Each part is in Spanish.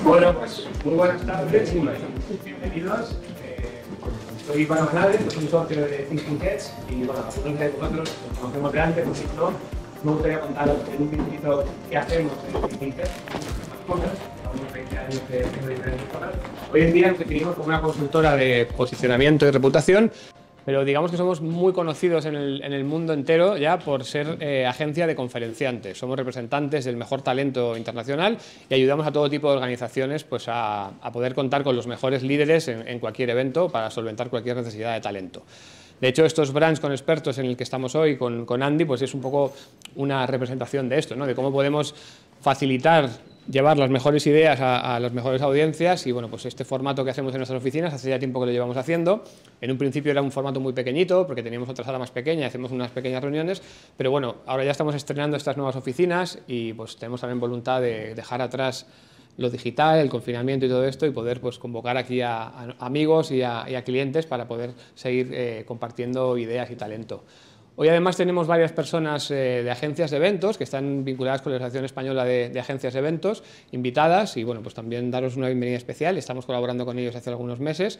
Bueno, pues muy buenas tardes y bienvenidos. Soy Iván Manales, soy socio de Thinking Heads y bueno, algunos de vosotros nos conocemos de antes, pues si no, me gustaría contaros en un minutito qué hacemos en Thinking Heads, cosas, unos 20 años de diferentes cosas. Hoy en día nos definimos como una consultora de posicionamiento y reputación, pero digamos que somos muy conocidos en el mundo entero ya por ser agencia de conferenciantes. Somos representantes del mejor talento internacional y ayudamos a todo tipo de organizaciones pues, a poder contar con los mejores líderes en cualquier evento para solventar cualquier necesidad de talento. De hecho, estos brands con expertos en el que estamos hoy con Andy pues es un poco una representación de esto, ¿no? De cómo podemos facilitar llevar las mejores ideas a las mejores audiencias y bueno, pues este formato que hacemos en nuestras oficinas hace ya tiempo que lo llevamos haciendo. En un principio era un formato muy pequeñito porque teníamos otra sala más pequeña, hacemos unas pequeñas reuniones, pero bueno, ahora ya estamos estrenando estas nuevas oficinas y pues tenemos también voluntad de dejar atrás lo digital, el confinamiento y todo esto y poder pues convocar aquí a amigos y a clientes para poder seguir compartiendo ideas y talento. Hoy además tenemos varias personas de agencias de eventos que están vinculadas con la Asociación Española de Agencias de Eventos, invitadas y bueno, pues también daros una bienvenida especial. Estamos colaborando con ellos hace algunos meses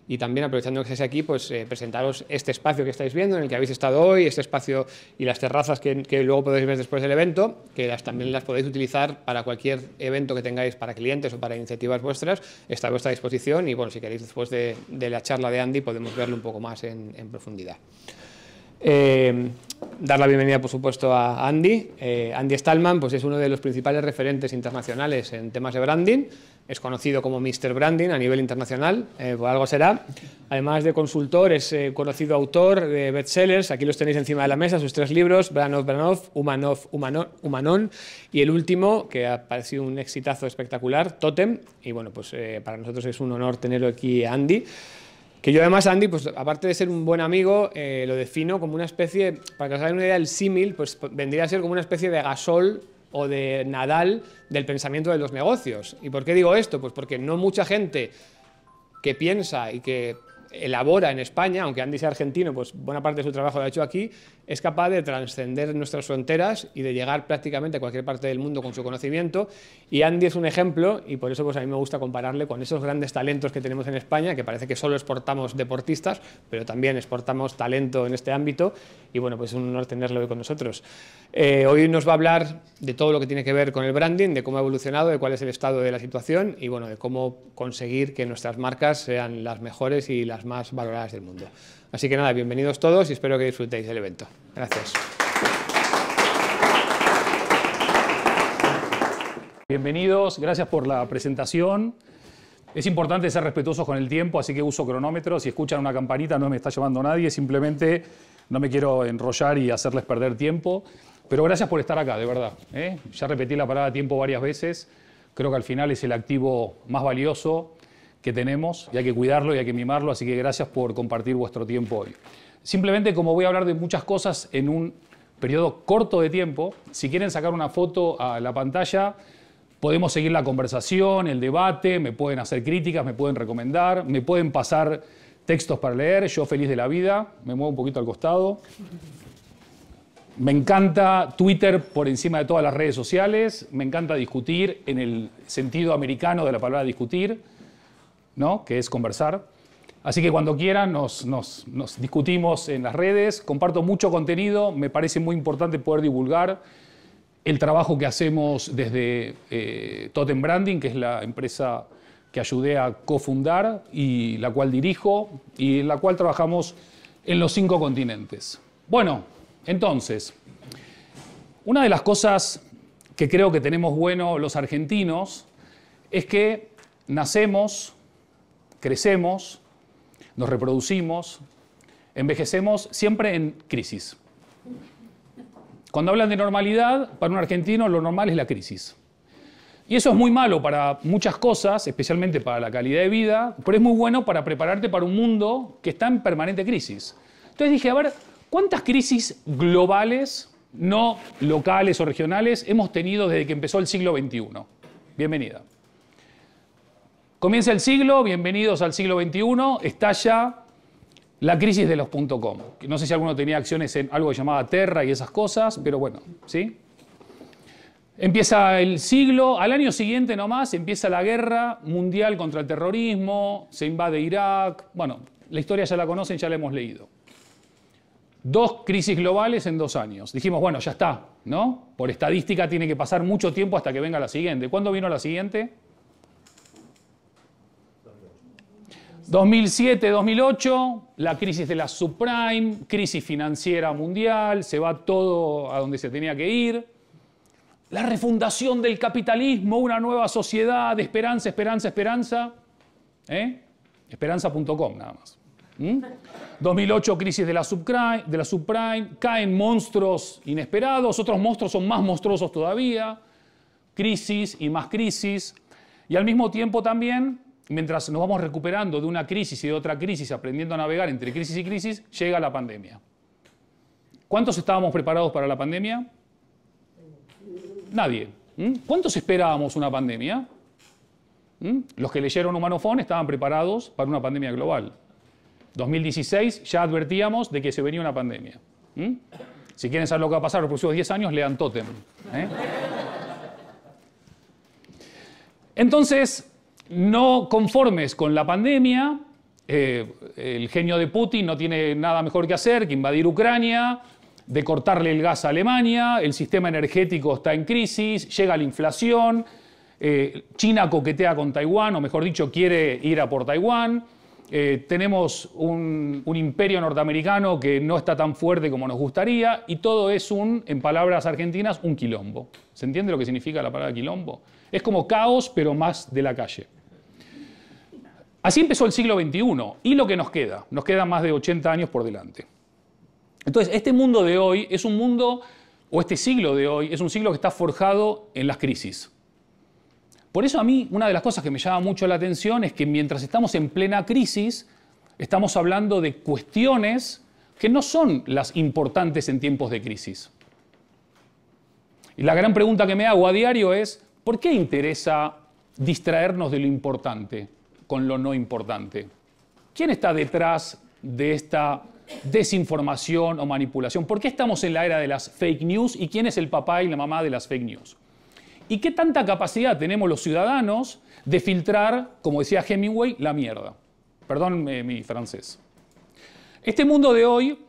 y también aprovechando que estáis aquí, pues presentaros este espacio que estáis viendo, en el que habéis estado hoy, este espacio y las terrazas que luego podéis ver después del evento, que también las podéis utilizar para cualquier evento que tengáis para clientes o para iniciativas vuestras, está a vuestra disposición y bueno, si queréis después de la charla de Andy podemos verlo un poco más en profundidad. Dar la bienvenida, por supuesto, a Andy. Andy Stallman pues, es uno de los principales referentes internacionales en temas de branding. Es conocido como Mr. Branding a nivel internacional, por algo será. Además de consultor, es conocido autor de bestsellers. Aquí los tenéis encima de la mesa, sus 3 libros, Brand of, Humanon, y el último, que ha parecido un exitazo espectacular, Totem. Y bueno, pues para nosotros es un honor tenerlo aquí, Andy. Que yo además, Andy, pues aparte de ser un buen amigo, lo defino como una especie, para que os hagáis una idea, el símil, pues vendría a ser como una especie de Gasol o de Nadal del pensamiento de los negocios. ¿Y por qué digo esto? Pues porque no mucha gente que piensa y que elabora en España, aunque Andy sea argentino, pues buena parte de su trabajo lo ha hecho aquí, es capaz de trascender nuestras fronteras y de llegar prácticamente a cualquier parte del mundo con su conocimiento. Y Andy es un ejemplo y por eso pues a mí me gusta compararle con esos grandes talentos que tenemos en España, que parece que solo exportamos deportistas, pero también exportamos talento en este ámbito y bueno, pues es un honor tenerlo hoy con nosotros. Hoy nos va a hablar de todo lo que tiene que ver con el branding, de cómo ha evolucionado, de cuál es el estado de la situación y bueno, de cómo conseguir que nuestras marcas sean las mejores y las más valoradas del mundo. Así que nada, bienvenidos todos y espero que disfrutéis del evento. Gracias. Bienvenidos, gracias por la presentación. Es importante ser respetuosos con el tiempo, así que uso cronómetro. Si escuchan una campanita no me está llamando nadie, simplemente no me quiero enrollar y hacerles perder tiempo. Pero gracias por estar acá, de verdad. Ya repetí la palabra tiempo varias veces. Creo que al final es el activo más valioso que tenemos y hay que cuidarlo y hay que mimarlo, así que gracias por compartir vuestro tiempo hoy. Simplemente, como voy a hablar de muchas cosas en un periodo corto de tiempo, si quieren sacar una foto a la pantalla, podemos seguir la conversación, el debate, me pueden hacer críticas, me pueden recomendar, me pueden pasar textos para leer, yo feliz de la vida, me muevo un poquito al costado. Me encanta Twitter por encima de todas las redes sociales, me encanta discutir en el sentido americano de la palabra discutir, ¿no? Que es conversar. Así que cuando quieran nos discutimos en las redes, comparto mucho contenido, me parece muy importante poder divulgar el trabajo que hacemos desde Totem Branding, que es la empresa que ayudé a cofundar y la cual dirijo y en la cual trabajamos en los 5 continentes. Bueno, entonces, una de las cosas que creo que tenemos bueno los argentinos es que nacemos, crecemos, nos reproducimos, envejecemos siempre en crisis. Cuando hablan de normalidad, para un argentino lo normal es la crisis. Y eso es muy malo para muchas cosas, especialmente para la calidad de vida, pero es muy bueno para prepararte para un mundo que está en permanente crisis. Entonces dije, a ver, ¿cuántas crisis globales, no locales o regionales, hemos tenido desde que empezó el siglo XXI? Bienvenida. Comienza el siglo, bienvenidos al siglo XXI, estalla la crisis de los .com. No sé si alguno tenía acciones en algo llamado Terra y esas cosas, pero bueno, ¿sí? Empieza el siglo, al año siguiente nomás empieza la guerra mundial contra el terrorismo, se invade Irak, bueno, la historia ya la conocen, ya la hemos leído. 2 crisis globales en 2 años. Dijimos, bueno, ya está, ¿no? Por estadística tiene que pasar mucho tiempo hasta que venga la siguiente. ¿Cuándo vino la siguiente? 2007, 2008, la crisis de la subprime, crisis financiera mundial, se va todo a donde se tenía que ir. La refundación del capitalismo, una nueva sociedad, esperanza, esperanza, esperanza. Esperanza.com nada más. 2008, crisis de la subprime, caen monstruos inesperados, otros monstruos son más monstruosos todavía, crisis y más crisis. Y al mismo tiempo también, mientras nos vamos recuperando de una crisis y de otra crisis, aprendiendo a navegar entre crisis y crisis, llega la pandemia. ¿Cuántos estábamos preparados para la pandemia? Nadie. ¿Cuántos esperábamos una pandemia? Los que leyeron Humanofón estaban preparados para una pandemia global. 2016 ya advertíamos de que se venía una pandemia. Si quieren saber lo que va a pasar los próximos 10 años, lean Totem. Entonces, no conformes con la pandemia, el genio de Putin no tiene nada mejor que hacer que invadir Ucrania, de cortarle el gas a Alemania, el sistema energético está en crisis, llega la inflación, China coquetea con Taiwán, o mejor dicho, quiere ir a por Taiwán, tenemos un imperio norteamericano que no está tan fuerte como nos gustaría, y todo es en palabras argentinas, un quilombo. ¿Se entiende lo que significa la palabra quilombo? Es como caos, pero más de la calle. Así empezó el siglo XXI, y lo que nos queda más de 80 años por delante. Entonces, este mundo de hoy es un mundo, o este siglo de hoy, es un siglo que está forjado en las crisis. Por eso a mí, una de las cosas que me llama mucho la atención es que mientras estamos en plena crisis, estamos hablando de cuestiones que no son las importantes en tiempos de crisis. Y la gran pregunta que me hago a diario es, ¿por qué interesa distraernos de lo importante con lo no importante? ¿Quién está detrás de esta desinformación o manipulación? ¿Por qué estamos en la era de las fake news y quién es el papá y la mamá de las fake news? ¿Y qué tanta capacidad tenemos los ciudadanos de filtrar, como decía Hemingway, la mierda? Perdón mi francés. Este mundo de hoy,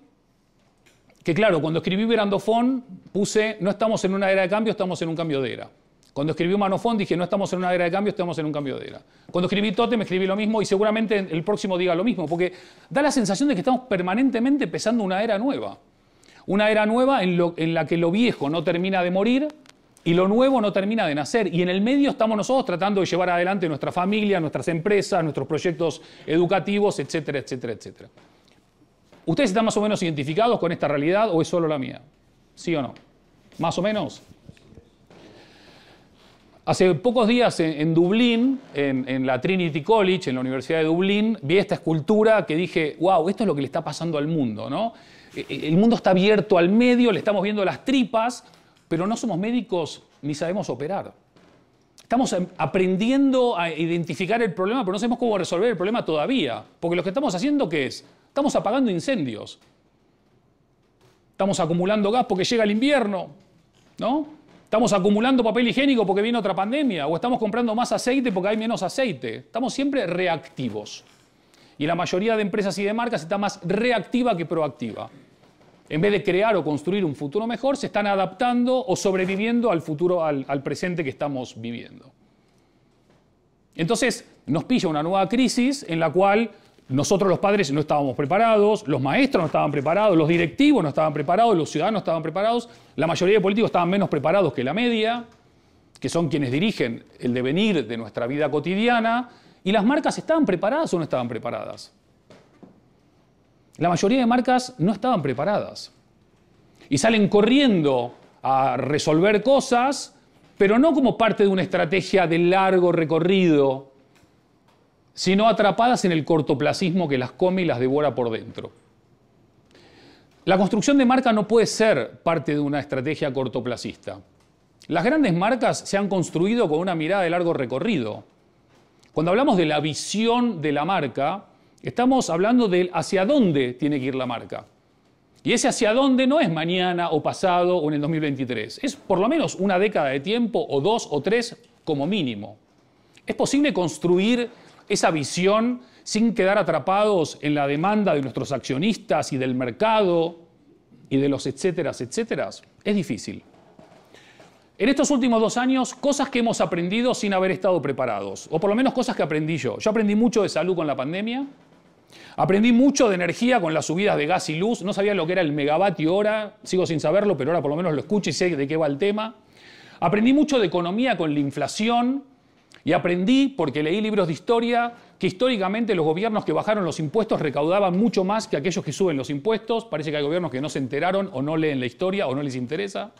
que claro, cuando escribí Verandofón puse, no estamos en una era de cambio, estamos en un cambio de era. Cuando escribí Humanofón dije, no estamos en una era de cambio, estamos en un cambio de era. Cuando escribí Totem escribí lo mismo y seguramente el próximo diga lo mismo, porque da la sensación de que estamos permanentemente empezando una era nueva. Una era nueva en la que lo viejo no termina de morir y lo nuevo no termina de nacer. Y en el medio estamos nosotros tratando de llevar adelante nuestra familia, nuestras empresas, nuestros proyectos educativos, etcétera, etcétera, etcétera. ¿Ustedes están más o menos identificados con esta realidad o es solo la mía? ¿Sí o no? ¿Más o menos? Hace pocos días en Dublín, en la Trinity College, en la Universidad de Dublín, vi esta escultura que dije, wow, esto es lo que le está pasando al mundo, ¿no? El mundo está abierto al medio, le estamos viendo las tripas, pero no somos médicos ni sabemos operar. Estamos aprendiendo a identificar el problema, pero no sabemos cómo resolver el problema todavía. Porque lo que estamos haciendo, ¿qué es? Estamos apagando incendios. Estamos acumulando gas porque llega el invierno, ¿no? Estamos acumulando papel higiénico porque viene otra pandemia, o estamos comprando más aceite porque hay menos aceite. Estamos siempre reactivos. Y la mayoría de empresas y de marcas está más reactiva que proactiva. En vez de crear o construir un futuro mejor, se están adaptando o sobreviviendo al futuro, al presente que estamos viviendo. Entonces, nos pilla una nueva crisis en la cual nosotros los padres no estábamos preparados, los maestros no estaban preparados, los directivos no estaban preparados, los ciudadanos no estaban preparados, la mayoría de políticos estaban menos preparados que la media, que son quienes dirigen el devenir de nuestra vida cotidiana, y las marcas estaban preparadas o no estaban preparadas. La mayoría de marcas no estaban preparadas. Y salen corriendo a resolver cosas, pero no como parte de una estrategia de largo recorrido, sino atrapadas en el cortoplacismo que las come y las devora por dentro. La construcción de marca no puede ser parte de una estrategia cortoplacista. Las grandes marcas se han construido con una mirada de largo recorrido. Cuando hablamos de la visión de la marca, estamos hablando de hacia dónde tiene que ir la marca. Y ese hacia dónde no es mañana o pasado o en el 2023. Es por lo menos una década de tiempo, o 2 o 3 como mínimo. ¿Es posible construir esa visión sin quedar atrapados en la demanda de nuestros accionistas y del mercado y de los etcéteras, etcéteras? Es difícil. En estos últimos 2 años, cosas que hemos aprendido sin haber estado preparados, o por lo menos cosas que aprendí yo. Yo aprendí mucho de salud con la pandemia, aprendí mucho de energía con las subidas de gas y luz, no sabía lo que era el megavatio hora, sigo sin saberlo, pero ahora por lo menos lo escucho y sé de qué va el tema. Aprendí mucho de economía con la inflación y aprendí, porque leí libros de historia, que históricamente los gobiernos que bajaron los impuestos recaudaban mucho más que aquellos que suben los impuestos. Parece que hay gobiernos que no se enteraron o no leen la historia o no les interesa.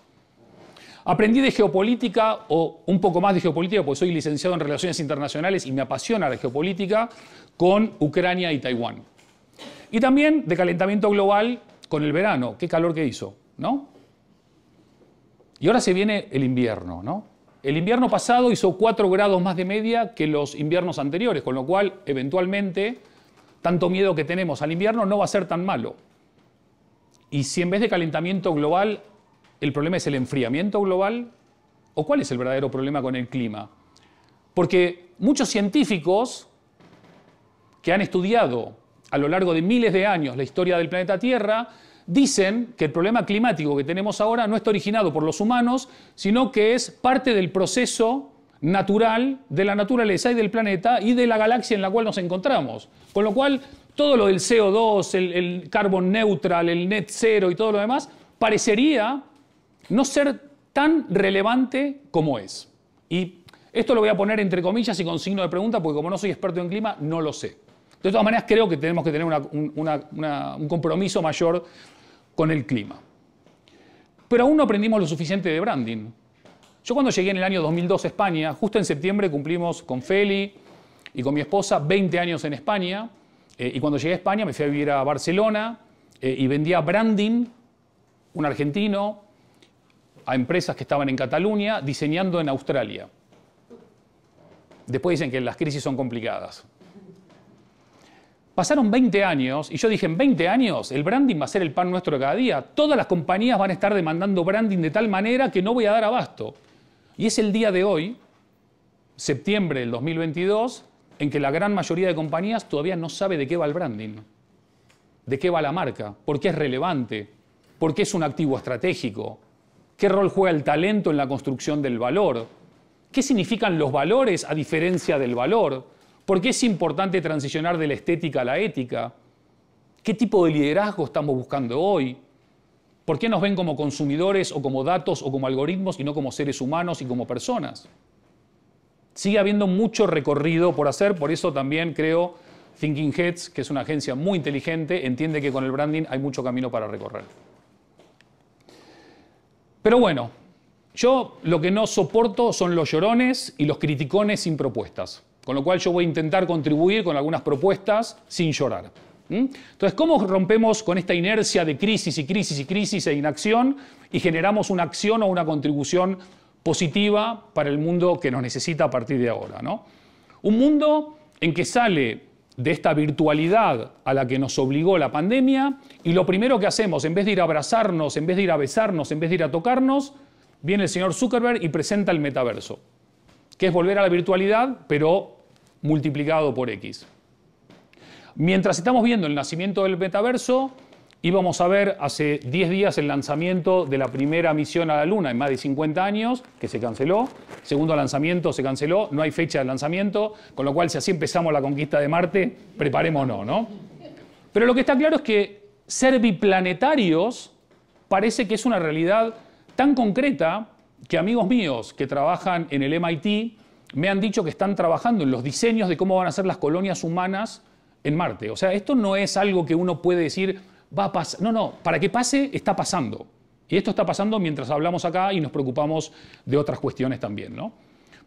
Aprendí de geopolítica, o un poco más de geopolítica, porque soy licenciado en Relaciones Internacionales y me apasiona la geopolítica, con Ucrania y Taiwán. Y también de calentamiento global con el verano. Qué calor que hizo, ¿no? Y ahora se viene el invierno, ¿no? El invierno pasado hizo 4 grados más de media que los inviernos anteriores, con lo cual, eventualmente, tanto miedo que tenemos al invierno no va a ser tan malo. Y si en vez de calentamiento global el problema es el enfriamiento global, ¿o cuál es el verdadero problema con el clima? Porque muchos científicos que han estudiado a lo largo de miles de años la historia del planeta Tierra dicen que el problema climático que tenemos ahora no está originado por los humanos, sino que es parte del proceso natural de la naturaleza y del planeta y de la galaxia en la cual nos encontramos. Con lo cual, todo lo del CO2, el carbon neutral, el net zero y todo lo demás, parecería no ser tan relevante como es. Y esto lo voy a poner entre comillas y con signo de pregunta, porque como no soy experto en clima, no lo sé. De todas maneras, creo que tenemos que tener un compromiso mayor con el clima. Pero aún no aprendimos lo suficiente de branding. Yo cuando llegué en el año 2002 a España, justo en septiembre cumplimos con Feli y con mi esposa 20 años en España, y cuando llegué a España me fui a vivir a Barcelona y vendía branding, un argentino, a empresas que estaban en Cataluña, diseñando en Australia. Después dicen que las crisis son complicadas. Pasaron 20 años y yo dije, en 20 años el branding va a ser el pan nuestro de cada día. Todas las compañías van a estar demandando branding de tal manera que no voy a dar abasto. Y es el día de hoy, septiembre del 2022, en que la gran mayoría de compañías todavía no sabe de qué va el branding, de qué va la marca, por qué es relevante, por qué es un activo estratégico, qué rol juega el talento en la construcción del valor, qué significan los valores a diferencia del valor, por qué es importante transicionar de la estética a la ética, qué tipo de liderazgo estamos buscando hoy, por qué nos ven como consumidores o como datos o como algoritmos y no como seres humanos y como personas. Sigue habiendo mucho recorrido por hacer, por eso también creo Thinking Heads, que es una agencia muy inteligente, entiende que con el branding hay mucho camino para recorrer. Pero bueno, yo lo que no soporto son los llorones y los criticones sin propuestas. Con lo cual yo voy a intentar contribuir con algunas propuestas sin llorar. Entonces, ¿cómo rompemos con esta inercia de crisis y crisis y crisis e inacción y generamos una acción o una contribución positiva para el mundo que nos necesita a partir de ahora, ¿no? Un mundo en que sale de esta virtualidad a la que nos obligó la pandemia y lo primero que hacemos, en vez de ir a abrazarnos, en vez de ir a besarnos, en vez de ir a tocarnos, viene el señor Zuckerberg y presenta el metaverso, que es volver a la virtualidad, pero multiplicado por X. Mientras estamos viendo el nacimiento del metaverso, íbamos a ver hace 10 días el lanzamiento de la primera misión a la Luna en más de 50 años, que se canceló. Segundo lanzamiento se canceló, no hay fecha de lanzamiento, con lo cual si así empezamos la conquista de Marte, preparémonos, ¿no? Pero lo que está claro es que ser biplanetarios parece que es una realidad tan concreta que amigos míos que trabajan en el MIT me han dicho que están trabajando en los diseños de cómo van a ser las colonias humanas en Marte. O sea, esto no es algo que uno puede decir, va a pasar. No, no, para que pase, está pasando. Y esto está pasando mientras hablamos acá y nos preocupamos de otras cuestiones también, ¿no?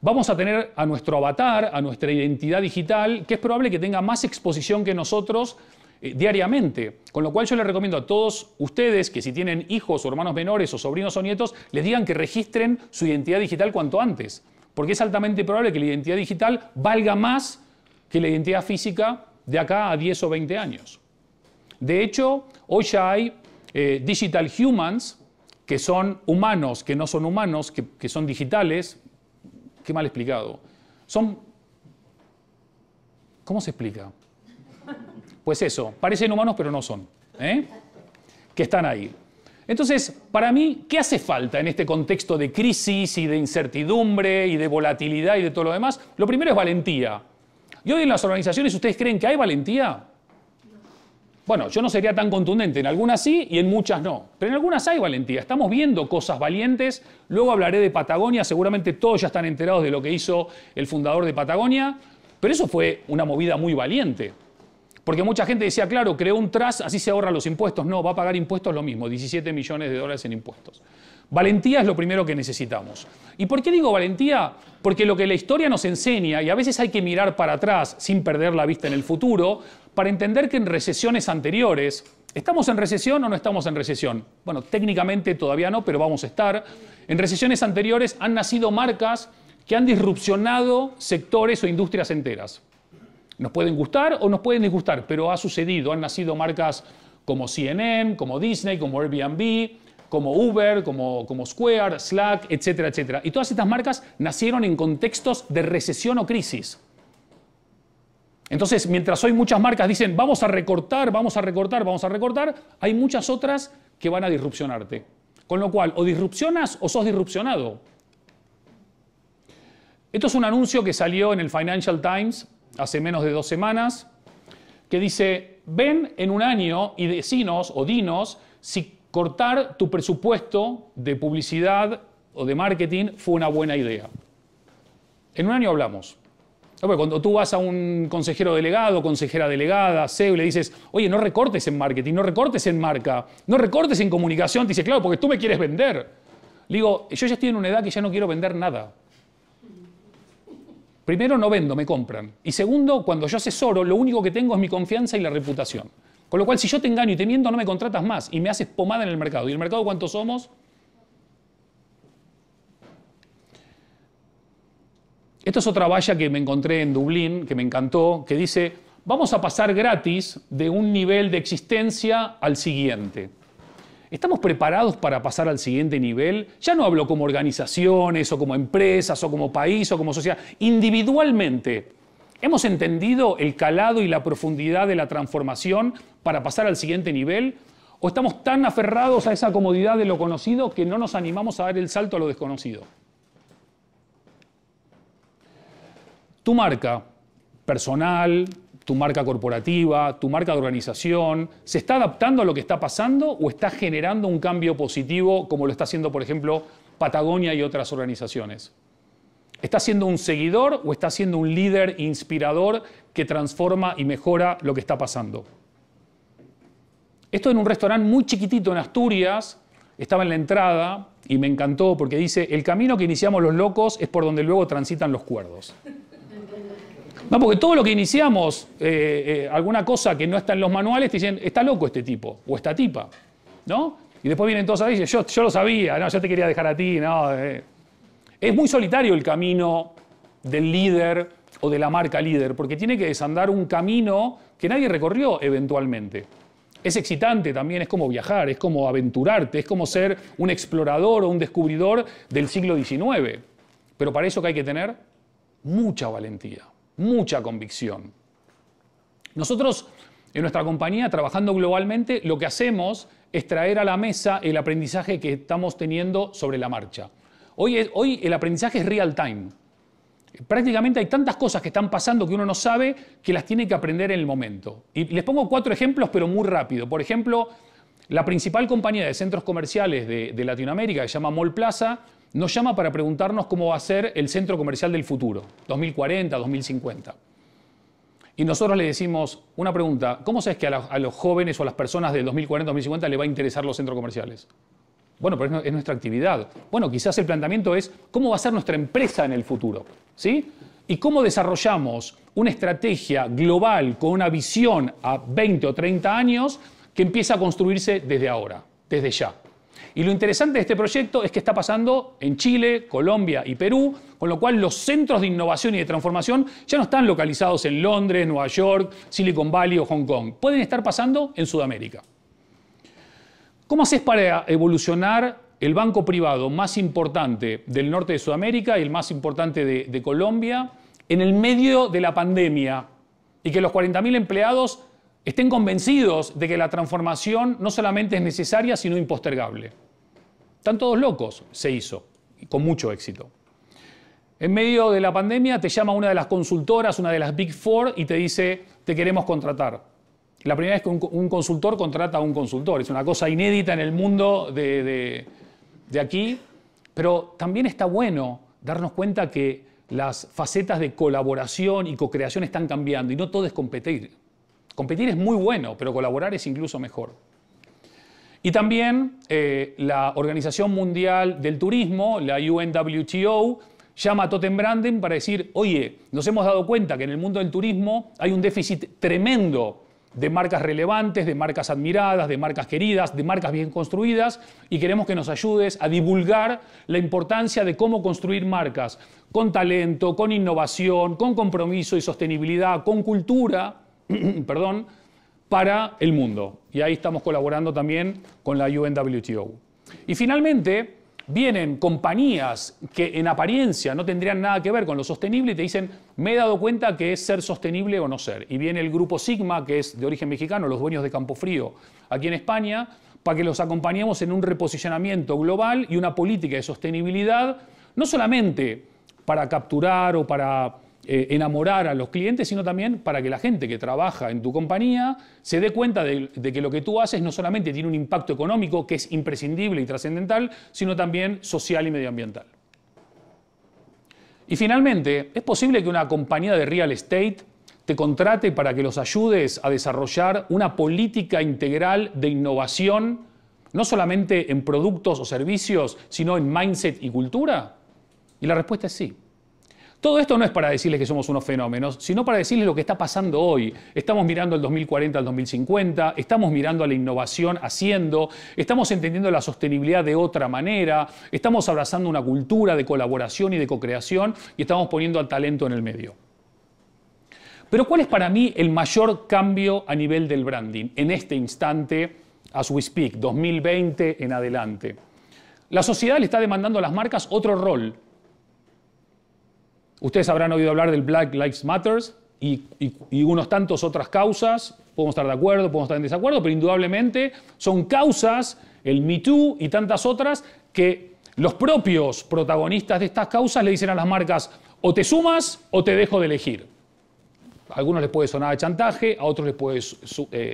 Vamos a tener a nuestro avatar, a nuestra identidad digital, que es probable que tenga más exposición que nosotros diariamente. Con lo cual yo les recomiendo a todos ustedes que si tienen hijos o hermanos menores o sobrinos o nietos, les digan que registren su identidad digital cuanto antes. Porque es altamente probable que la identidad digital valga más que la identidad física de acá a 10 o 20 años. De hecho, hoy ya hay digital humans, que son humanos, que no son humanos, que son digitales. Qué mal explicado. Son... ¿Cómo se explica? Pues eso, parecen humanos pero no son. Que están ahí. Entonces, para mí, ¿qué hace falta en este contexto de crisis y de incertidumbre y de volatilidad y de todo lo demás? Lo primero es valentía. ¿Y hoy en las organizaciones ustedes creen que hay valentía? Bueno, yo no sería tan contundente. En algunas sí y en muchas no. Pero en algunas hay valentía. Estamos viendo cosas valientes. Luego hablaré de Patagonia. Seguramente todos ya están enterados de lo que hizo el fundador de Patagonia. Pero eso fue una movida muy valiente. Porque mucha gente decía, claro, creó un trust, así se ahorran los impuestos. No, va a pagar impuestos lo mismo, 17 millones de dólares en impuestos. Valentía es lo primero que necesitamos. ¿Y por qué digo valentía? Porque lo que la historia nos enseña, y a veces hay que mirar para atrás sin perder la vista en el futuro, para entender que en recesiones anteriores, ¿estamos en recesión o no estamos en recesión? Bueno, técnicamente todavía no, pero vamos a estar. En recesiones anteriores han nacido marcas que han disrupcionado sectores o industrias enteras. Nos pueden gustar o nos pueden disgustar, pero ha sucedido. Han nacido marcas como CNN, como Disney, como Airbnb, como Uber, como Square, Slack, etcétera, etcétera. Y todas estas marcas nacieron en contextos de recesión o crisis. Entonces, mientras hoy muchas marcas dicen vamos a recortar, vamos a recortar, vamos a recortar, hay muchas otras que van a disrupcionarte. Con lo cual, o disrupcionas o sos disrupcionado. Esto es un anuncio que salió en el Financial Times hace menos de 2 semanas, que dice, ven en un año y decinos o dinos si cortar tu presupuesto de publicidad o de marketing fue una buena idea. En un año hablamos. Cuando tú vas a un consejero delegado, consejera delegada, CEO, y le dices, oye, no recortes en marketing, no recortes en marca, no recortes en comunicación, te dice, claro, porque tú me quieres vender. Le digo, yo ya estoy en una edad que ya no quiero vender nada. Primero, no vendo, me compran. Y segundo, cuando yo asesoro, lo único que tengo es mi confianza y la reputación. Con lo cual, si yo te engaño y te miento, no me contratas más y me haces pomada en el mercado. ¿Y el mercado cuántos somos? Esto es otra valla que me encontré en Dublín, que me encantó, que dice, vamos a pasar gratis de un nivel de existencia al siguiente. ¿Estamos preparados para pasar al siguiente nivel? Ya no hablo como organizaciones, o como empresas, o como país, o como sociedad. Individualmente, ¿hemos entendido el calado y la profundidad de la transformación para pasar al siguiente nivel? ¿O estamos tan aferrados a esa comodidad de lo conocido que no nos animamos a dar el salto a lo desconocido? Tu marca personal, tu marca corporativa, tu marca de organización, ¿se está adaptando a lo que está pasando o está generando un cambio positivo como lo está haciendo, por ejemplo, Patagonia y otras organizaciones? ¿Está siendo un seguidor o está siendo un líder inspirador que transforma y mejora lo que está pasando? Esto en un restaurante muy chiquitito en Asturias, estaba en la entrada y me encantó porque dice, el camino que iniciamos los locos es por donde luego transitan los cuerdos. No, porque todo lo que iniciamos, alguna cosa que no está en los manuales, te dicen, está loco este tipo o esta tipa, ¿no? Y después vienen todos a decir, yo lo sabía, no, yo te quería dejar a ti, no. Es muy solitario el camino del líder o de la marca líder, porque tiene que desandar un camino que nadie recorrió eventualmente. Es excitante también, es como viajar, es como aventurarte, es como ser un explorador o un descubridor del siglo XIX. Pero para eso que hay que tener mucha valentía. Mucha convicción. Nosotros, en nuestra compañía, trabajando globalmente, lo que hacemos es traer a la mesa el aprendizaje que estamos teniendo sobre la marcha. Hoy el aprendizaje es real time. Prácticamente hay tantas cosas que están pasando que uno no sabe que las tiene que aprender en el momento. Y les pongo 4 ejemplos, pero muy rápido. Por ejemplo, la principal compañía de centros comerciales de Latinoamérica, que se llama Mall Plaza, nos llama para preguntarnos cómo va a ser el centro comercial del futuro, 2040, 2050. Y nosotros le decimos una pregunta, ¿cómo sabes que a los jóvenes o a las personas del 2040, 2050 les va a interesar los centros comerciales? Bueno, pero es nuestra actividad. Bueno, quizás el planteamiento es cómo va a ser nuestra empresa en el futuro, ¿sí? Y cómo desarrollamos una estrategia global con una visión a 20 o 30 años que empieza a construirse desde ahora, desde ya. Y lo interesante de este proyecto es que está pasando en Chile, Colombia y Perú, con lo cual los centros de innovación y de transformación ya no están localizados en Londres, Nueva York, Silicon Valley o Hong Kong. Pueden estar pasando en Sudamérica. ¿Cómo haces para evolucionar el banco privado más importante del norte de Sudamérica y el más importante de Colombia en el medio de la pandemia? Y que los 40.000 empleados estén convencidos de que la transformación no solamente es necesaria, sino impostergable. Están todos locos, se hizo, con mucho éxito. En medio de la pandemia te llama una de las consultoras, una de las Big Four, y te dice, te queremos contratar. La primera vez que un consultor contrata a un consultor. Es una cosa inédita en el mundo de aquí, pero también está bueno darnos cuenta que las facetas de colaboración y co-creación están cambiando y no todo es competir. Competir es muy bueno, pero colaborar es incluso mejor. Y también la Organización Mundial del Turismo, la UNWTO, llama a Totem Branding para decir, oye, nos hemos dado cuenta que en el mundo del turismo hay un déficit tremendo de marcas relevantes, de marcas admiradas, de marcas queridas, de marcas bien construidas, y queremos que nos ayudes a divulgar la importancia de cómo construir marcas con talento, con innovación, con compromiso y sostenibilidad, con cultura, perdón, para el mundo. Y ahí estamos colaborando también con la UNWTO. Y finalmente, vienen compañías que en apariencia no tendrían nada que ver con lo sostenible y te dicen, me he dado cuenta que es ser sostenible o no ser. Y viene el grupo Sigma, que es de origen mexicano, los dueños de Campofrío, aquí en España, para que los acompañemos en un reposicionamiento global y una política de sostenibilidad, no solamente para capturar o para enamorar a los clientes, sino también para que la gente que trabaja en tu compañía se dé cuenta de que lo que tú haces no solamente tiene un impacto económico, que es imprescindible y trascendental, sino también social y medioambiental. Y finalmente, ¿es posible que una compañía de real estate te contrate para que los ayudes a desarrollar una política integral de innovación, no solamente en productos o servicios, sino en mindset y cultura? Y la respuesta es sí. Todo esto no es para decirles que somos unos fenómenos, sino para decirles lo que está pasando hoy. Estamos mirando el 2040 al 2050, estamos mirando a la innovación haciendo, estamos entendiendo la sostenibilidad de otra manera, estamos abrazando una cultura de colaboración y de co-creación y estamos poniendo al talento en el medio. Pero ¿cuál es para mí el mayor cambio a nivel del branding en este instante, as we speak, 2020 en adelante? La sociedad le está demandando a las marcas otro rol. Ustedes habrán oído hablar del Black Lives Matter y unos tantos otras causas. Podemos estar de acuerdo, podemos estar en desacuerdo, pero indudablemente son causas, el Me Too y tantas otras, que los propios protagonistas de estas causas le dicen a las marcas, o te sumas o te dejo de elegir. A algunos les puede sonar a chantaje, a otros les puede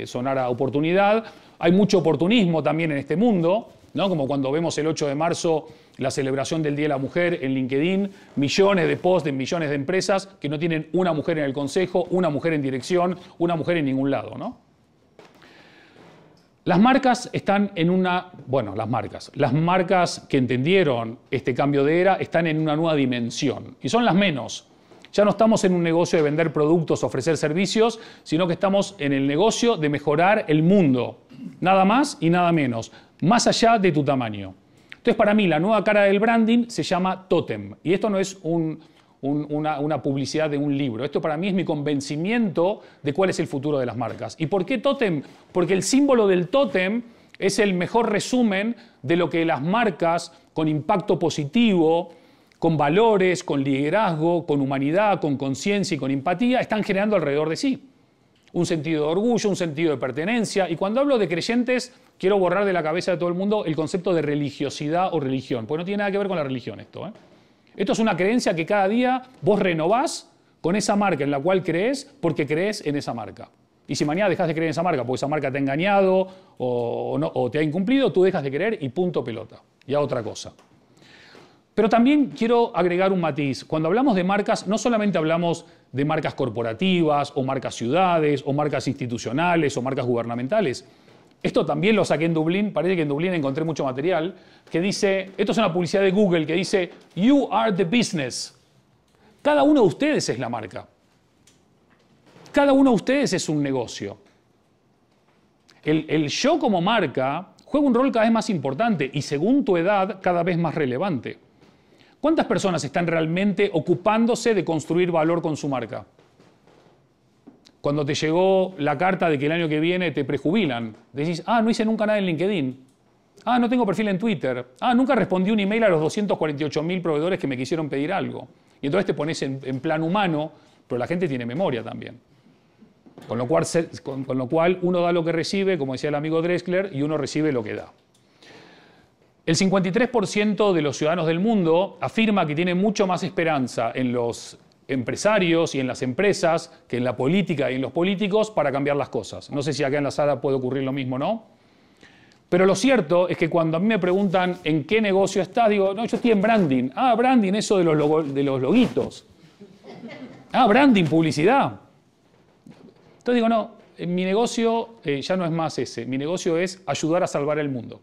sonar a oportunidad. Hay mucho oportunismo también en este mundo, ¿no? Como cuando vemos el 8 de marzo la celebración del Día de la Mujer en LinkedIn, millones de posts de millones de empresas que no tienen una mujer en el consejo, una mujer en dirección, una mujer en ningún lado, ¿no? Las marcas están en una... Bueno, las marcas que entendieron este cambio de era están en una nueva dimensión y son las menos. Ya no estamos en un negocio de vender productos, ofrecer servicios, sino que estamos en el negocio de mejorar el mundo. Nada más y nada menos, más allá de tu tamaño. Entonces, para mí, la nueva cara del branding se llama Totem. Y esto no es una publicidad de un libro. Esto para mí es mi convencimiento de cuál es el futuro de las marcas. ¿Y por qué Totem? Porque el símbolo del Totem es el mejor resumen de lo que las marcas con impacto positivo, con valores, con liderazgo, con humanidad, con conciencia y con empatía están generando alrededor de sí. Un sentido de orgullo, un sentido de pertenencia. Y cuando hablo de creyentes, quiero borrar de la cabeza de todo el mundo el concepto de religiosidad o religión, porque no tiene nada que ver con la religión esto, ¿eh? Esto es una creencia que cada día vos renovás con esa marca en la cual crees porque crees en esa marca. Y si mañana dejas de creer en esa marca porque esa marca te ha engañado o te ha incumplido, tú dejas de creer y punto pelota. Y a otra cosa. Pero también quiero agregar un matiz. Cuando hablamos de marcas, no solamente hablamos de marcas corporativas, o marcas ciudades, o marcas institucionales, o marcas gubernamentales. Esto también lo saqué en Dublín, parece que en Dublín encontré mucho material, que dice, esto es una publicidad de Google, que dice, "You are the business". Cada uno de ustedes es la marca. Cada uno de ustedes es un negocio. El yo como marca juega un rol cada vez más importante y según tu edad cada vez más relevante. ¿Cuántas personas están realmente ocupándose de construir valor con su marca? Cuando te llegó la carta de que el año que viene te prejubilan, decís, no hice nunca nada en LinkedIn. Ah, no tengo perfil en Twitter. Ah, nunca respondí un email a los 248.000 proveedores que me quisieron pedir algo. Y entonces te pones en plan humano, pero la gente tiene memoria también. Con lo cual uno da lo que recibe, como decía el amigo Drexler, y uno recibe lo que da. El 53% de los ciudadanos del mundo afirma que tiene mucho más esperanza en los empresarios y en las empresas que en la política y en los políticos para cambiar las cosas. No sé si acá en la sala puede ocurrir lo mismo, ¿no? Pero lo cierto es que cuando a mí me preguntan en qué negocio estás, digo, no, yo estoy en branding. Ah, branding, eso de los loguitos. Ah, branding, publicidad. Entonces digo, no, mi negocio ya no es más ese. Mi negocio es ayudar a salvar el mundo.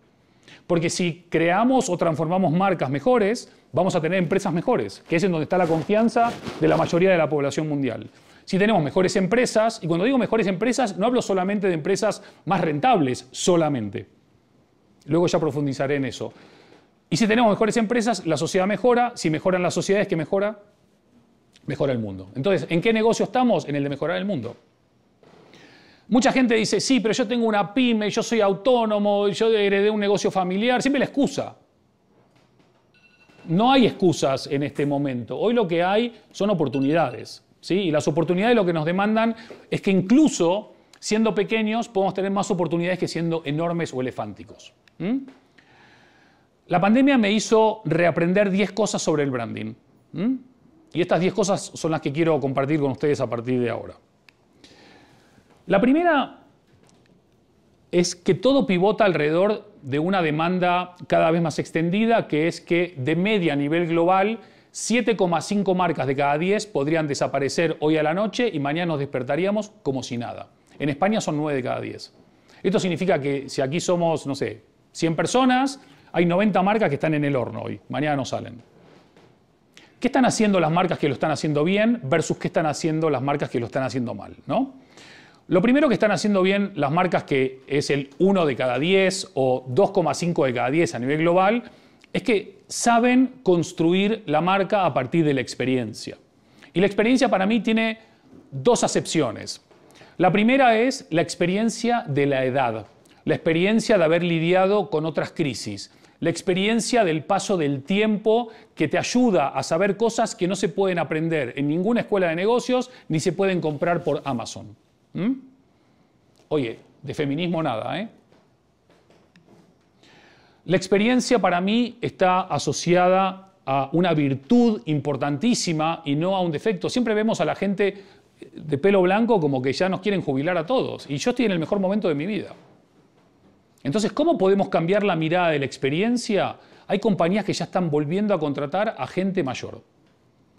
Porque si creamos o transformamos marcas mejores, vamos a tener empresas mejores, que es en donde está la confianza de la mayoría de la población mundial. Si tenemos mejores empresas, y cuando digo mejores empresas, no hablo solamente de empresas más rentables, solamente. Luego ya profundizaré en eso. Y si tenemos mejores empresas, la sociedad mejora. Si mejoran las sociedades, ¿qué mejora? Mejora el mundo. Entonces, ¿en qué negocio estamos? En el de mejorar el mundo. Mucha gente dice, sí, pero yo tengo una pyme, yo soy autónomo, yo heredé un negocio familiar. Siempre la excusa. No hay excusas en este momento. Hoy lo que hay son oportunidades, ¿sí? Y las oportunidades lo que nos demandan es que incluso siendo pequeños podemos tener más oportunidades que siendo enormes o elefánticos. La pandemia me hizo reaprender 10 cosas sobre el branding. Y estas 10 cosas son las que quiero compartir con ustedes a partir de ahora. La primera es que todo pivota alrededor de una demanda cada vez más extendida, que es que de media a nivel global, 7,5 marcas de cada 10 podrían desaparecer hoy a la noche y mañana nos despertaríamos como si nada. En España son 9 de cada 10. Esto significa que si aquí somos, no sé, 100 personas, hay 90 marcas que están en el horno hoy, mañana no salen. ¿Qué están haciendo las marcas que lo están haciendo bien versus qué están haciendo las marcas que lo están haciendo mal, ¿no? Lo primero que están haciendo bien las marcas, que es el 1 de cada 10 o 2,5 de cada 10 a nivel global, es que saben construir la marca a partir de la experiencia. Y la experiencia para mí tiene dos acepciones. La primera es la experiencia de la edad, la experiencia de haber lidiado con otras crisis, la experiencia del paso del tiempo que te ayuda a saber cosas que no se pueden aprender en ninguna escuela de negocios ni se pueden comprar por Amazon. Oye, de feminismo nada, ¿eh? La experiencia para mí está asociada a una virtud importantísima y no a un defecto. Siempre vemos a la gente de pelo blanco como que ya nos quieren jubilar a todos. Y yo estoy en el mejor momento de mi vida. Entonces, ¿cómo podemos cambiar la mirada de la experiencia? Hay compañías que ya están volviendo a contratar a gente mayor.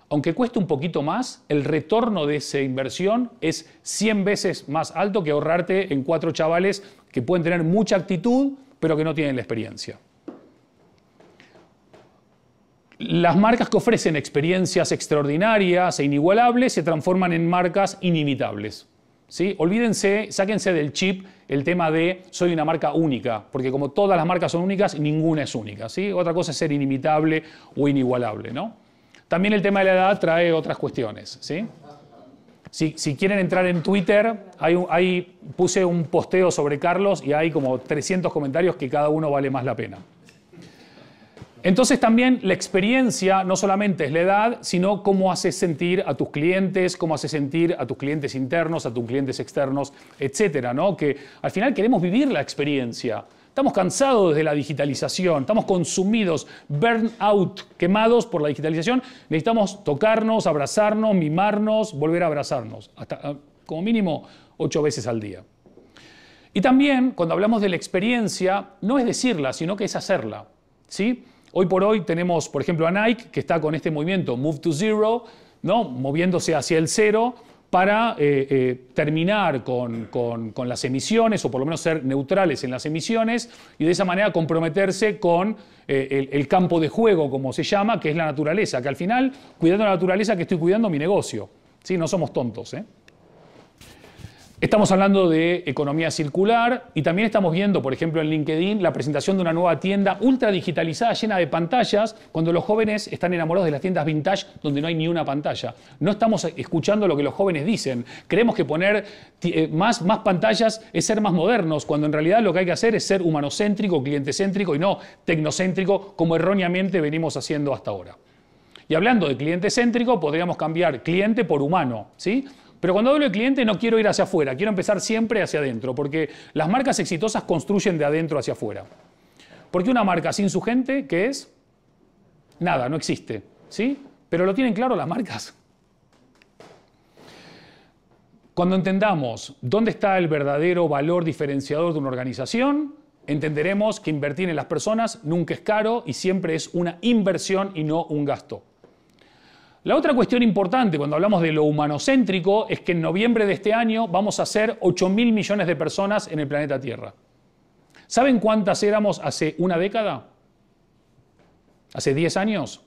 Aunque cueste un poquito más, el retorno de esa inversión es 100 veces más alto que ahorrarte en 4 chavales que pueden tener mucha actitud, pero que no tienen la experiencia. Las marcas que ofrecen experiencias extraordinarias e inigualables se transforman en marcas inimitables. ¿Sí? Olvídense, sáquense del chip el tema de soy una marca única, porque como todas las marcas son únicas, ninguna es única, ¿sí? Otra cosa es ser inimitable o inigualable, ¿no? También el tema de la edad trae otras cuestiones, ¿sí? Si quieren entrar en Twitter, ahí puse un posteo sobre Carlos y hay como 300 comentarios que cada uno vale más la pena. Entonces también la experiencia no solamente es la edad, sino cómo haces sentir a tus clientes, cómo haces sentir a tus clientes internos, a tus clientes externos, etcétera, ¿no? Que al final queremos vivir la experiencia. Estamos cansados de la digitalización, estamos consumidos, burnout, quemados por la digitalización. Necesitamos tocarnos, abrazarnos, mimarnos, volver a abrazarnos, hasta como mínimo 8 veces al día. Y también, cuando hablamos de la experiencia, no es decirla, sino que es hacerla, ¿sí? Hoy por hoy tenemos, por ejemplo, a Nike, que está con este movimiento Move to Zero, ¿no? Moviéndose hacia el cero, para terminar con las emisiones, o por lo menos ser neutrales en las emisiones, y de esa manera comprometerse con el campo de juego, como se llama, que es la naturaleza, que al final, cuidando la naturaleza, que estoy cuidando mi negocio. ¿Sí? No somos tontos, ¿eh? Estamos hablando de economía circular y también estamos viendo, por ejemplo, en LinkedIn, la presentación de una nueva tienda ultra digitalizada llena de pantallas, cuando los jóvenes están enamorados de las tiendas vintage donde no hay ni una pantalla. No estamos escuchando lo que los jóvenes dicen. Creemos que poner más pantallas es ser más modernos, cuando en realidad lo que hay que hacer es ser humanocéntrico, clientecéntrico y no tecnocéntrico, como erróneamente venimos haciendo hasta ahora. Y hablando de cliente céntrico, podríamos cambiar cliente por humano, ¿sí? Pero cuando hablo de cliente no quiero ir hacia afuera, quiero empezar siempre hacia adentro, porque las marcas exitosas construyen de adentro hacia afuera. Porque una marca sin su gente, ¿qué es? Nada, no existe, ¿sí? Pero lo tienen claro las marcas. Cuando entendamos dónde está el verdadero valor diferenciador de una organización, entenderemos que invertir en las personas nunca es caro y siempre es una inversión y no un gasto. La otra cuestión importante cuando hablamos de lo humanocéntrico es que en noviembre de este año vamos a ser 8.000 millones de personas en el planeta Tierra. ¿Saben cuántas éramos hace una década? ¿Hace 10 años?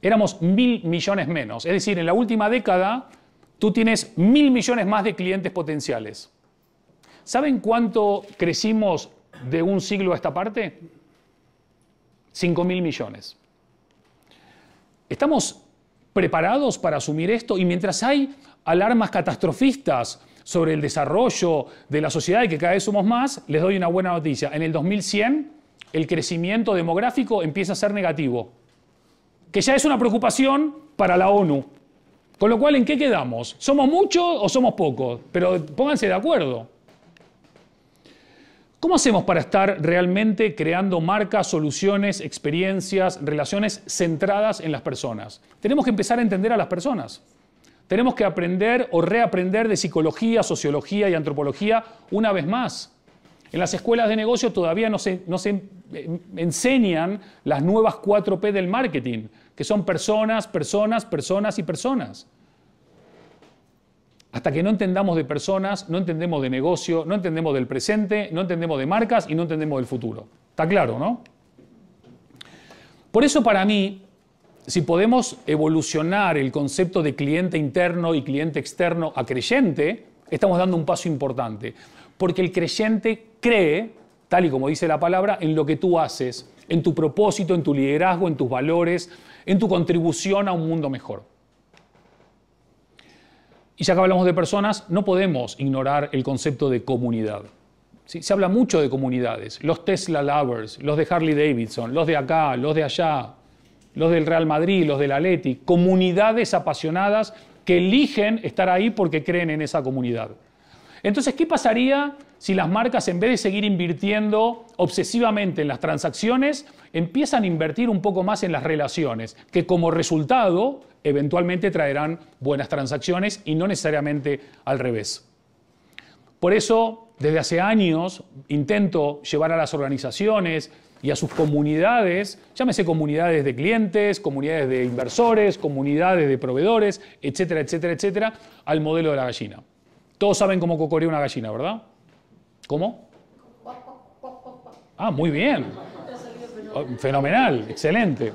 Éramos 1.000 millones menos. Es decir, en la última década tú tienes 1.000 millones más de clientes potenciales. ¿Saben cuánto crecimos de un siglo a esta parte? 5.000 millones. ¿Estamos preparados para asumir esto? Y mientras hay alarmas catastrofistas sobre el desarrollo de la sociedad y que cada vez somos más, les doy una buena noticia. En el 2100, el crecimiento demográfico empieza a ser negativo, que ya es una preocupación para la ONU. Con lo cual, ¿en qué quedamos? ¿Somos muchos o somos pocos? Pero pónganse de acuerdo. ¿Cómo hacemos para estar realmente creando marcas, soluciones, experiencias, relaciones centradas en las personas? Tenemos que empezar a entender a las personas. Tenemos que aprender o reaprender de psicología, sociología y antropología una vez más. En las escuelas de negocio todavía no se enseñan las nuevas 4P del marketing, que son personas, personas, personas y personas. Hasta que no entendamos de personas, no entendemos de negocio, no entendemos del presente, no entendemos de marcas y no entendemos del futuro. ¿Está claro, no? Por eso para mí, si podemos evolucionar el concepto de cliente interno y cliente externo a creyente, estamos dando un paso importante. Porque el creyente cree, tal y como dice la palabra, en lo que tú haces, en tu propósito, en tu liderazgo, en tus valores, en tu contribución a un mundo mejor. Y ya que hablamos de personas, no podemos ignorar el concepto de comunidad. ¿Sí? Se habla mucho de comunidades. Los Tesla Lovers, los de Harley Davidson, los de acá, los de allá, los del Real Madrid, los del Athletic. Comunidades apasionadas que eligen estar ahí porque creen en esa comunidad. Entonces, ¿qué pasaría si las marcas, en vez de seguir invirtiendo obsesivamente en las transacciones, empiezan a invertir un poco más en las relaciones, que como resultado eventualmente traerán buenas transacciones y no necesariamente al revés? Por eso, desde hace años, intento llevar a las organizaciones y a sus comunidades, llámese comunidades de clientes, comunidades de inversores, comunidades de proveedores, etcétera, etcétera, etcétera, al modelo de la gallina. Todos saben cómo cocorea una gallina, ¿verdad? ¿Cómo? Ah, muy bien. Fenomenal, excelente.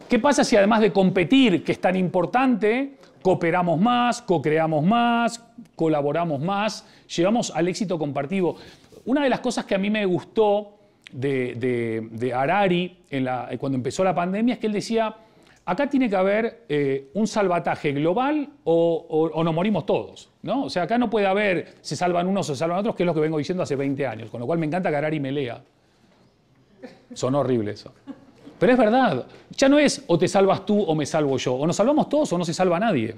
¿Qué pasa si además de competir, que es tan importante, cooperamos más, co-creamos más, colaboramos más, llevamos al éxito compartido? Una de las cosas que a mí me gustó de Harari cuando empezó la pandemia es que él decía, acá tiene que haber un salvataje global o nos morimos todos, ¿no? O sea, acá no puede haber se salvan unos o se salvan otros, que es lo que vengo diciendo hace 20 años, con lo cual me encanta que Harari me lea. Sonó horrible eso. Pero es verdad, ya no es o te salvas tú o me salvo yo, o nos salvamos todos o no se salva nadie.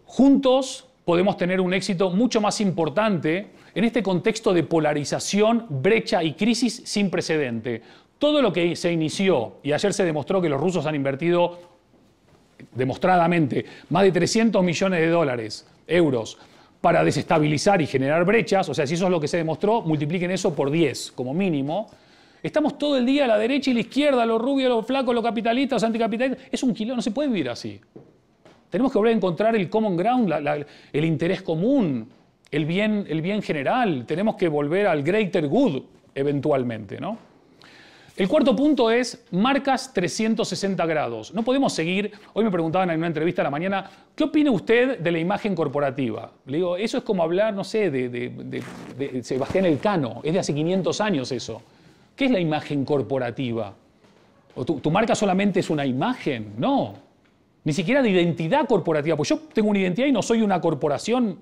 Juntos podemos tener un éxito mucho más importante en este contexto de polarización, brecha y crisis sin precedente. Todo lo que se inició, y ayer se demostró que los rusos han invertido demostradamente más de 300 millones de dólares, euros, para desestabilizar y generar brechas, o sea, si eso es lo que se demostró, multipliquen eso por 10 como mínimo. Estamos todo el día a la derecha y la izquierda, los rubios, los flacos, los capitalistas, los anticapitalistas. Es un quilombo, no se puede vivir así. Tenemos que volver a encontrar el common ground, el interés común, el bien general. Tenemos que volver al greater good, eventualmente, ¿no? El cuarto punto es marcas 360 grados. No podemos seguir, hoy me preguntaban en una entrevista a la mañana, ¿qué opina usted de la imagen corporativa? Le digo, eso es como hablar, no sé, de Sebastián Elcano, es de hace 500 años eso. ¿Qué es la imagen corporativa? ¿O tu marca solamente es una imagen? No, ni siquiera de identidad corporativa, pues yo tengo una identidad y no soy una corporación,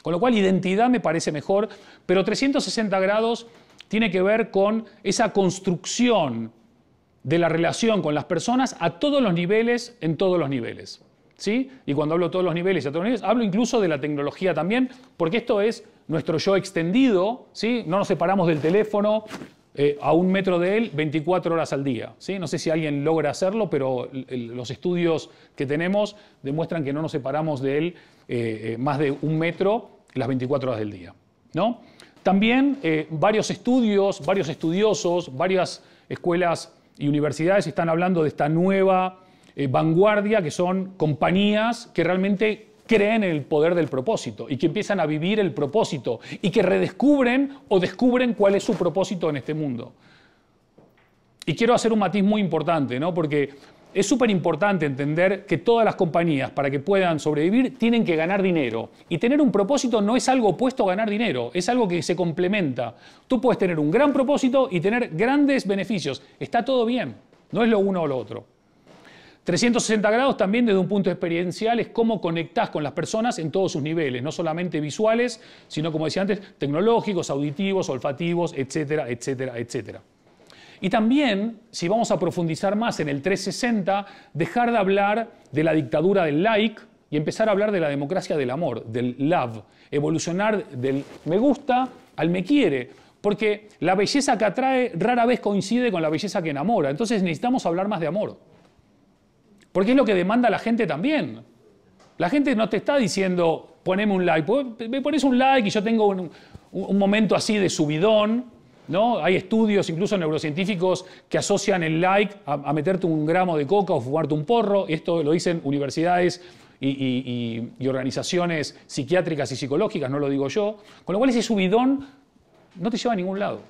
con lo cual identidad me parece mejor, pero 360 grados tiene que ver con esa construcción de la relación con las personas a todos los niveles, en todos los niveles. ¿Sí? Y cuando hablo de todos los niveles y a todos los niveles, hablo incluso de la tecnología también, porque esto es nuestro yo extendido, ¿sí? No nos separamos del teléfono a 1 metro de él 24 horas al día. ¿Sí? No sé si alguien logra hacerlo, pero los estudios que tenemos demuestran que no nos separamos de él más de 1 metro las 24 horas del día, ¿no? También varios estudios, varios estudiosos, varias escuelas y universidades están hablando de esta nueva vanguardia, que son compañías que realmente creen en el poder del propósito y que empiezan a vivir el propósito y que redescubren o descubren cuál es su propósito en este mundo. Y quiero hacer un matiz muy importante, ¿no? Porque es súper importante entender que todas las compañías, para que puedan sobrevivir, tienen que ganar dinero. Y tener un propósito no es algo opuesto a ganar dinero, es algo que se complementa. Tú puedes tener un gran propósito y tener grandes beneficios. Está todo bien, no es lo uno o lo otro. 360 grados también desde un punto experiencial es cómo conectás con las personas en todos sus niveles, no solamente visuales, sino, como decía antes, tecnológicos, auditivos, olfativos, etcétera, etcétera, etcétera. Y también, si vamos a profundizar más en el 360, dejar de hablar de la dictadura del like y empezar a hablar de la democracia del amor, del love. Evolucionar del me gusta al me quiere. Porque la belleza que atrae rara vez coincide con la belleza que enamora. Entonces necesitamos hablar más de amor. Porque es lo que demanda la gente también. La gente no te está diciendo, poneme un like. Me pones un like y yo tengo un momento así de subidón. ¿No? Hay estudios, incluso neurocientíficos, que asocian el like a meterte 1 gramo de coca o fumarte un porro. Esto lo dicen universidades y organizaciones psiquiátricas y psicológicas, no lo digo yo. Con lo cual ese subidón no te lleva a ningún lado.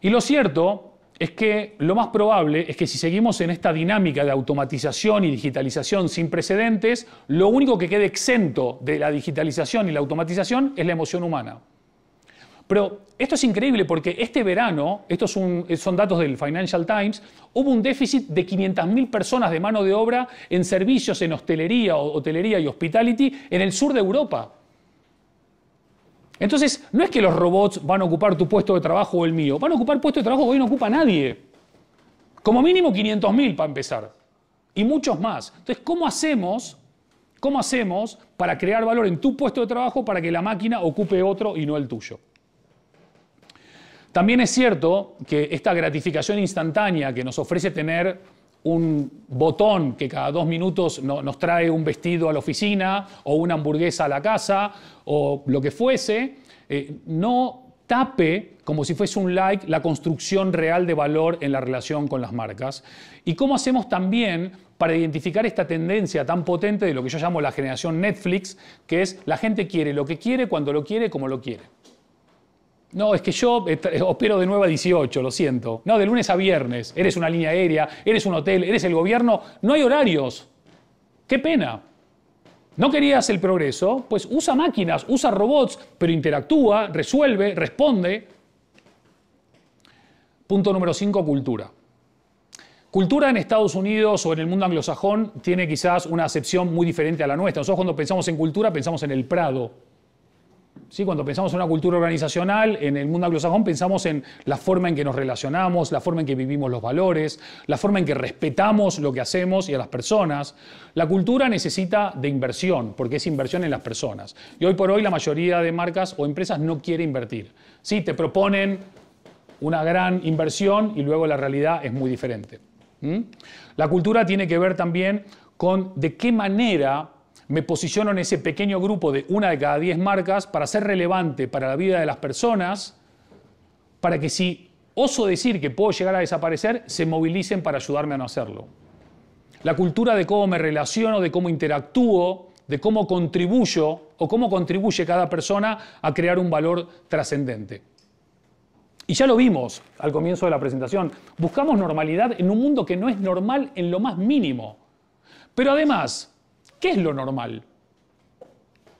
Y lo cierto es que lo más probable es que si seguimos en esta dinámica de automatización y digitalización sin precedentes, lo único que quede exento de la digitalización y la automatización es la emoción humana. Pero esto es increíble porque este verano, estos son datos del Financial Times, hubo un déficit de 500.000 personas de mano de obra en servicios, en hotelería y hospitality en el sur de Europa. Entonces, no es que los robots van a ocupar tu puesto de trabajo o el mío, van a ocupar puestos de trabajo que hoy no ocupa nadie. Como mínimo 500.000 para empezar. Y muchos más. Entonces, ¿cómo hacemos para crear valor en tu puesto de trabajo para que la máquina ocupe otro y no el tuyo? También es cierto que esta gratificación instantánea que nos ofrece tener un botón que cada 2 minutos nos trae un vestido a la oficina o una hamburguesa a la casa o lo que fuese, no tape, como si fuese un like, la construcción real de valor en la relación con las marcas. Y cómo hacemos también para identificar esta tendencia tan potente de lo que yo llamo la generación Netflix, que es la gente quiere lo que quiere, cuando lo quiere, como lo quiere. No, es que yo opero de 9 a 18, lo siento. No, de lunes a viernes. Eres una línea aérea, eres un hotel, eres el gobierno. No hay horarios. ¡Qué pena! ¿No querías el progreso? Pues usa máquinas, usa robots, pero interactúa, resuelve, responde. Punto número 5, cultura. Cultura en Estados Unidos o en el mundo anglosajón tiene quizás una acepción muy diferente a la nuestra. Nosotros cuando pensamos en cultura pensamos en el Prado. ¿Sí? Cuando pensamos en una cultura organizacional, en el mundo anglosajón pensamos en la forma en que nos relacionamos, la forma en que vivimos los valores, la forma en que respetamos lo que hacemos y a las personas. La cultura necesita de inversión, porque es inversión en las personas. Y hoy por hoy la mayoría de marcas o empresas no quiere invertir. Sí, te proponen una gran inversión y luego la realidad es muy diferente. La cultura tiene que ver también con de qué manera me posiciono en ese pequeño grupo de 1 de cada 10 marcas para ser relevante para la vida de las personas, para que si oso decir que puedo llegar a desaparecer, se movilicen para ayudarme a no hacerlo. La cultura de cómo me relaciono, de cómo interactúo, de cómo contribuyo o cómo contribuye cada persona a crear un valor trascendente. Y ya lo vimos al comienzo de la presentación. Buscamos normalidad en un mundo que no es normal en lo más mínimo. Pero además, ¿qué es lo normal?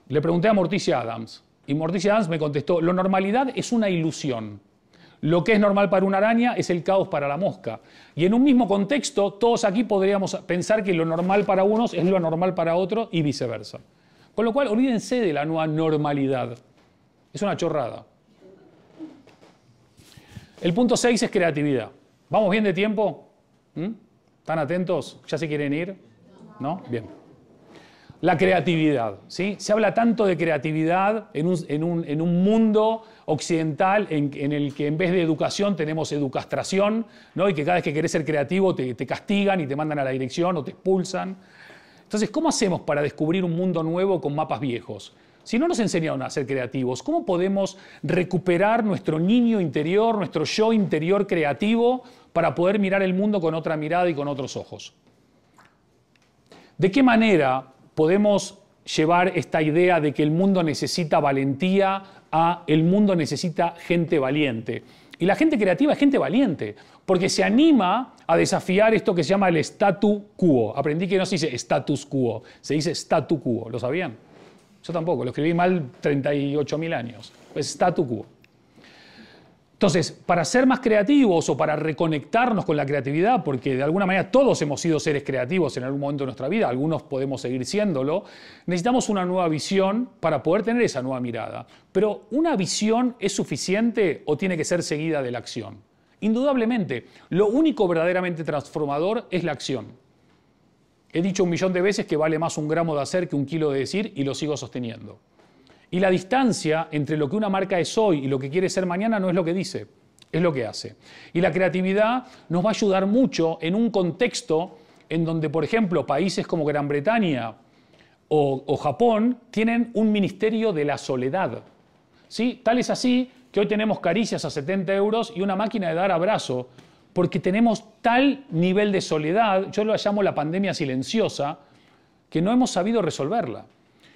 Le pregunté a Morticia Adams. Y Morticia Adams me contestó, la normalidad es una ilusión. Lo que es normal para una araña es el caos para la mosca. Y en un mismo contexto, todos aquí podríamos pensar que lo normal para unos es lo normal para otros y viceversa. Con lo cual, olvídense de la nueva normalidad. Es una chorrada. El punto 6 es creatividad. ¿Vamos bien de tiempo? ¿Están atentos? ¿Ya se quieren ir? ¿No? Bien. La creatividad, ¿sí? Se habla tanto de creatividad en un mundo occidental en el que en vez de educación tenemos educastración, ¿no? Y que cada vez que querés ser creativo te castigan y te mandan a la dirección o te expulsan. Entonces, ¿cómo hacemos para descubrir un mundo nuevo con mapas viejos? Si no nos enseñaron a ser creativos, ¿cómo podemos recuperar nuestro niño interior, nuestro yo interior creativo para poder mirar el mundo con otra mirada y con otros ojos? ¿De qué manera podemos llevar esta idea de que el mundo necesita valentía a el mundo necesita gente valiente? Y la gente creativa es gente valiente, porque se anima a desafiar esto que se llama el statu quo. Aprendí que no se dice status quo, se dice statu quo. ¿Lo sabían? Yo tampoco, lo escribí mal 38.000 años. Es statu quo. Entonces, para ser más creativos o para reconectarnos con la creatividad, porque de alguna manera todos hemos sido seres creativos en algún momento de nuestra vida, algunos podemos seguir siéndolo, necesitamos una nueva visión para poder tener esa nueva mirada. Pero ¿una visión es suficiente o tiene que ser seguida de la acción? Indudablemente, lo único verdaderamente transformador es la acción. He dicho 1.000.000 de veces que vale más un gramo de hacer que un kilo de decir y lo sigo sosteniendo. Y la distancia entre lo que una marca es hoy y lo que quiere ser mañana no es lo que dice, es lo que hace. Y la creatividad nos va a ayudar mucho en un contexto en donde, por ejemplo, países como Gran Bretaña o Japón tienen un ministerio de la soledad. ¿Sí? Tal es así que hoy tenemos caricias a 70 euros y una máquina de dar abrazo, porque tenemos tal nivel de soledad, yo lo llamo la pandemia silenciosa, que no hemos sabido resolverla.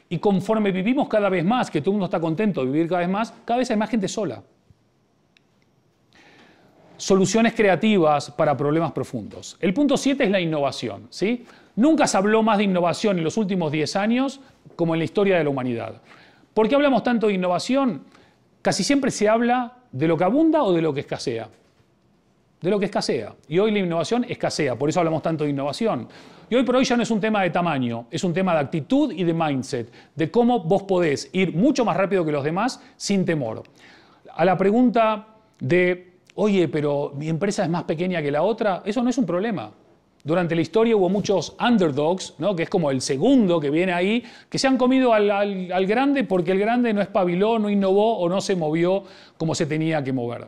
Y conforme vivimos cada vez más, que todo el mundo está contento de vivir cada vez hay más gente sola. Soluciones creativas para problemas profundos. El punto 7 es la innovación, ¿sí? Nunca se habló más de innovación en los últimos 10 años como en la historia de la humanidad. ¿Por qué hablamos tanto de innovación? Casi siempre se habla de lo que abunda o de lo que escasea. De lo que escasea. Y hoy la innovación escasea, por eso hablamos tanto de innovación. Y hoy por hoy ya no es un tema de tamaño, es un tema de actitud y de mindset, de cómo vos podés ir mucho más rápido que los demás sin temor. A la pregunta de, oye, pero mi empresa es más pequeña que la otra, eso no es un problema. Durante la historia hubo muchos underdogs, ¿no? Que es como el segundo que viene ahí, que se han comido al grande porque el grande no espabiló, no innovó o no se movió como se tenía que mover.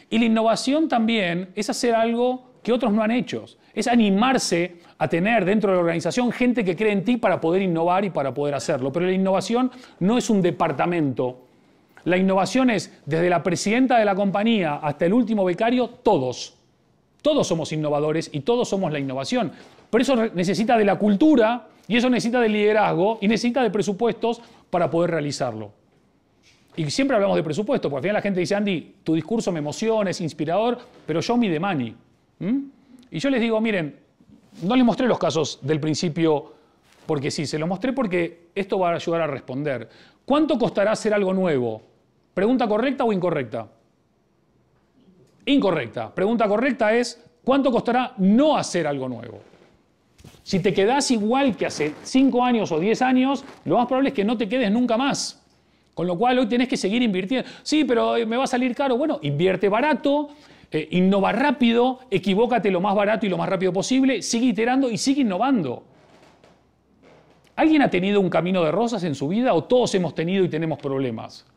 Y la innovación también es hacer algo que otros no han hecho. Es animarse a tener dentro de la organización gente que cree en ti para poder innovar y para poder hacerlo. Pero la innovación no es un departamento. La innovación es desde la presidenta de la compañía hasta el último becario, todos. Todos somos innovadores y todos somos la innovación. Pero eso necesita de la cultura y eso necesita de liderazgo y necesita de presupuestos para poder realizarlo. Y siempre hablamos de presupuesto, porque al final la gente dice, Andy, tu discurso me emociona, es inspirador, pero show me the money. Y yo les digo, miren, no les mostré los casos del principio porque sí, se los mostré porque esto va a ayudar a responder. ¿Cuánto costará hacer algo nuevo? ¿Pregunta correcta o incorrecta? Incorrecta. Pregunta correcta es, ¿cuánto costará no hacer algo nuevo? Si te quedás igual que hace 5 años o 10 años, lo más probable es que no te quedes nunca más. Con lo cual hoy tenés que seguir invirtiendo. Sí, pero me va a salir caro. Bueno, invierte barato, innova rápido, equivócate lo más barato y lo más rápido posible, sigue iterando y sigue innovando. ¿Alguien ha tenido un camino de rosas en su vida o todos hemos tenido y tenemos problemas?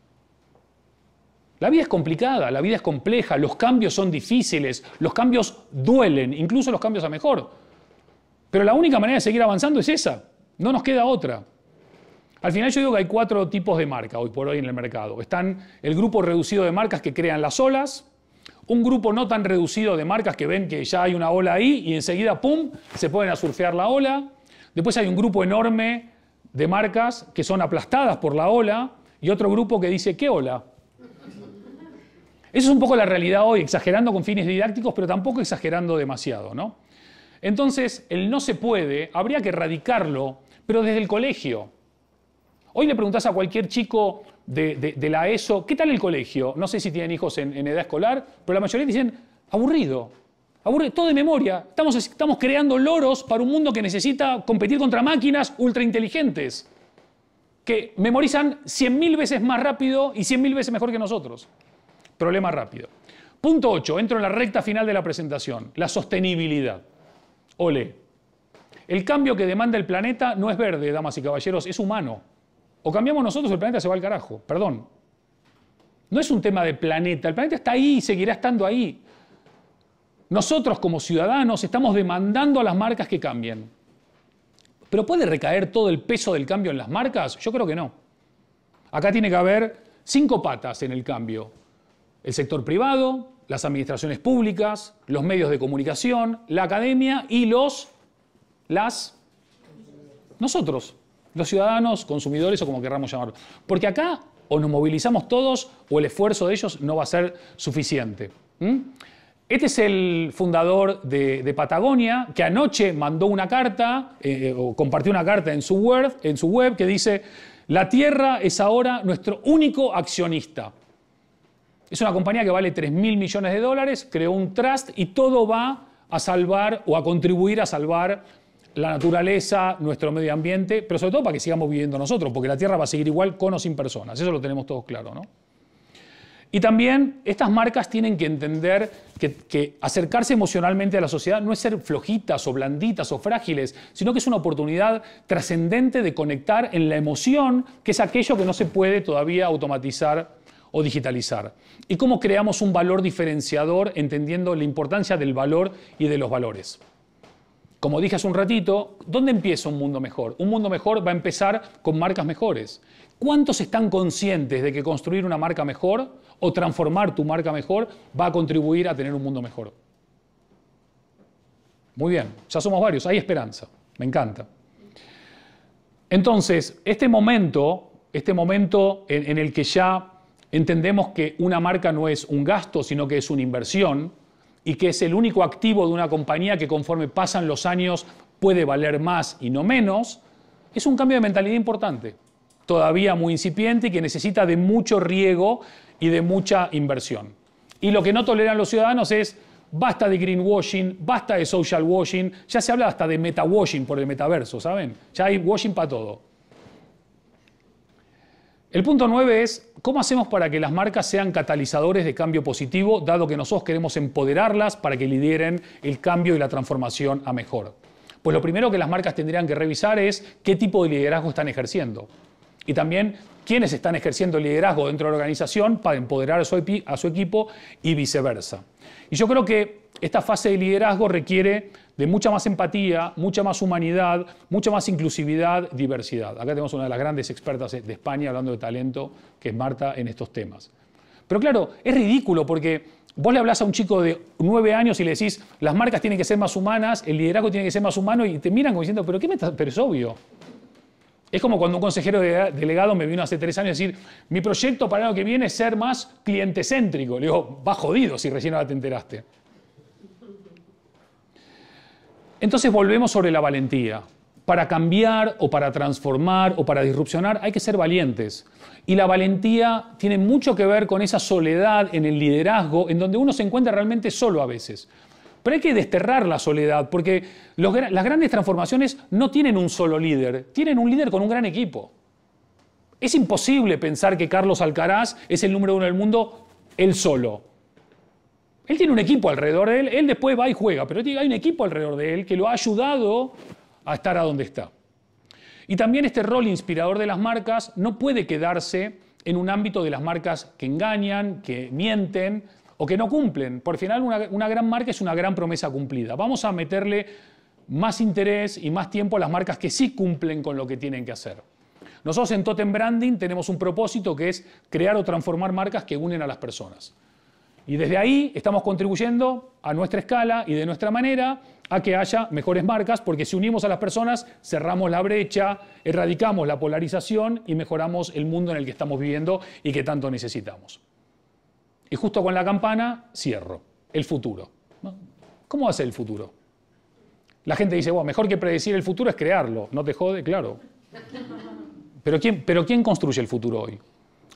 La vida es complicada, la vida es compleja, los cambios son difíciles, los cambios duelen, incluso los cambios a mejor. Pero la única manera de seguir avanzando es esa, no nos queda otra. Al final yo digo que hay 4 tipos de marca hoy por hoy en el mercado. Están el grupo reducido de marcas que crean las olas, un grupo no tan reducido de marcas que ven que ya hay una ola ahí y enseguida, ¡pum!, se ponen a surfear la ola. Después hay un grupo enorme de marcas que son aplastadas por la ola y otro grupo que dice, ¿qué ola? Esa es un poco la realidad hoy, exagerando con fines didácticos, pero tampoco exagerando demasiado, ¿no? Entonces, el no se puede, habría que erradicarlo, pero desde el colegio. Hoy le preguntás a cualquier chico de la ESO, ¿qué tal el colegio? No sé si tienen hijos en edad escolar, pero la mayoría dicen, aburrido. Aburrido, todo de memoria. Estamos creando loros para un mundo que necesita competir contra máquinas ultrainteligentes, que memorizan 100.000 veces más rápido y 100.000 veces mejor que nosotros. Problema rápido. Punto 8, entro en la recta final de la presentación, la sostenibilidad. Ole. El cambio que demanda el planeta no es verde, damas y caballeros, es humano. O cambiamos nosotros, el planeta se va al carajo. Perdón. No es un tema de planeta. El planeta está ahí y seguirá estando ahí. Nosotros como ciudadanos estamos demandando a las marcas que cambien. ¿Pero puede recaer todo el peso del cambio en las marcas? Yo creo que no. Acá tiene que haber 5 patas en el cambio. El sector privado, las administraciones públicas, los medios de comunicación, la academia y nosotros, los ciudadanos, consumidores o como querramos llamarlo. Porque acá o nos movilizamos todos o el esfuerzo de ellos no va a ser suficiente. Este es el fundador de Patagonia, que anoche mandó una carta, o compartió una carta en su web que dice: la Tierra es ahora nuestro único accionista. Es una compañía que vale 3.000 millones de dólares, creó un trust y todo va a salvar o a contribuir a salvar la naturaleza, nuestro medio ambiente, pero sobre todo para que sigamos viviendo nosotros, porque la Tierra va a seguir igual con o sin personas. Eso lo tenemos todos claro, ¿no? Y también estas marcas tienen que entender que acercarse emocionalmente a la sociedad no es ser flojitas o blanditas o frágiles, sino que es una oportunidad trascendente de conectar en la emoción, que es aquello que no se puede todavía automatizar o digitalizar. Y cómo creamos un valor diferenciador entendiendo la importancia del valor y de los valores. Como dije hace un ratito, ¿dónde empieza un mundo mejor? Un mundo mejor va a empezar con marcas mejores. ¿Cuántos están conscientes de que construir una marca mejor o transformar tu marca mejor va a contribuir a tener un mundo mejor? Muy bien, ya somos varios, hay esperanza, me encanta. Entonces, este momento en el que ya entendemos que una marca no es un gasto, sino que es una inversión y que es el único activo de una compañía que conforme pasan los años puede valer más y no menos, es un cambio de mentalidad importante, todavía muy incipiente y que necesita de mucho riego y de mucha inversión. Y lo que no toleran los ciudadanos es basta de greenwashing, basta de social washing, ya se habla hasta de metawashing por el metaverso, ¿saben? Ya hay washing para todo. El punto 9 es, ¿cómo hacemos para que las marcas sean catalizadores de cambio positivo, dado que nosotros queremos empoderarlas para que lideren el cambio y la transformación a mejor? Pues lo primero que las marcas tendrían que revisar es qué tipo de liderazgo están ejerciendo. Y también quiénes están ejerciendo el liderazgo dentro de la organización para empoderar a su equipo y viceversa. Y yo creo que esta fase de liderazgo requiere de mucha más empatía, mucha más humanidad, mucha más inclusividad, diversidad. Acá tenemos una de las grandes expertas de España hablando de talento, que es Marta, en estos temas. Pero claro, es ridículo porque vos le hablas a un chico de 9 años y le decís las marcas tienen que ser más humanas, el liderazgo tiene que ser más humano y te miran como diciendo, pero es obvio. Es como cuando un consejero delegado me vino hace 3 años a decir, mi proyecto para el año que viene es ser más clientecéntrico. Le digo, vas jodido si recién ahora te enteraste. Entonces volvemos sobre la valentía. Para cambiar o para transformar o para disrupcionar hay que ser valientes. Y la valentía tiene mucho que ver con esa soledad en el liderazgo, en donde uno se encuentra realmente solo a veces. Pero hay que desterrar la soledad, porque las grandes transformaciones no tienen un solo líder, tienen un líder con un gran equipo. Es imposible pensar que Carlos Alcaraz es el número 1 del mundo él solo. Él tiene un equipo alrededor de él, él después va y juega, pero hay un equipo alrededor de él que lo ha ayudado a estar a donde está. Y también este rol inspirador de las marcas no puede quedarse en un ámbito de las marcas que engañan, que mienten o que no cumplen. Por final, una gran marca es una gran promesa cumplida. Vamos a meterle más interés y más tiempo a las marcas que sí cumplen con lo que tienen que hacer. Nosotros en Totem Branding tenemos un propósito que es crear o transformar marcas que unen a las personas. Y desde ahí estamos contribuyendo a nuestra escala y de nuestra manera a que haya mejores marcas, porque si unimos a las personas, cerramos la brecha, erradicamos la polarización y mejoramos el mundo en el que estamos viviendo y que tanto necesitamos. Y justo con la campana cierro. El futuro, ¿no? ¿Cómo va a ser el futuro? La gente dice, bueno, mejor que predecir el futuro es crearlo. ¿No te jode? Claro. Pero ¿quién construye el futuro hoy?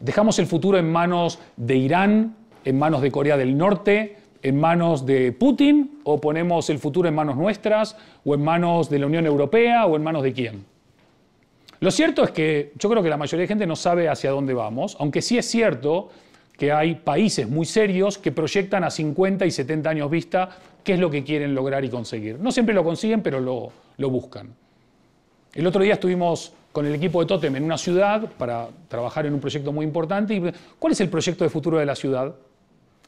¿Dejamos el futuro en manos de Irán, en manos de Corea del Norte, en manos de Putin? ¿O ponemos el futuro en manos nuestras? ¿O en manos de la Unión Europea? ¿O en manos de quién? Lo cierto es que yo creo que la mayoría de gente no sabe hacia dónde vamos, aunque sí es cierto que hay países muy serios que proyectan a 50 y 70 años vista qué es lo que quieren lograr y conseguir. No siempre lo consiguen, pero lo buscan. El otro día estuvimos con el equipo de Totem en una ciudad para trabajar en un proyecto muy importante. Y ¿cuál es el proyecto de futuro de la ciudad?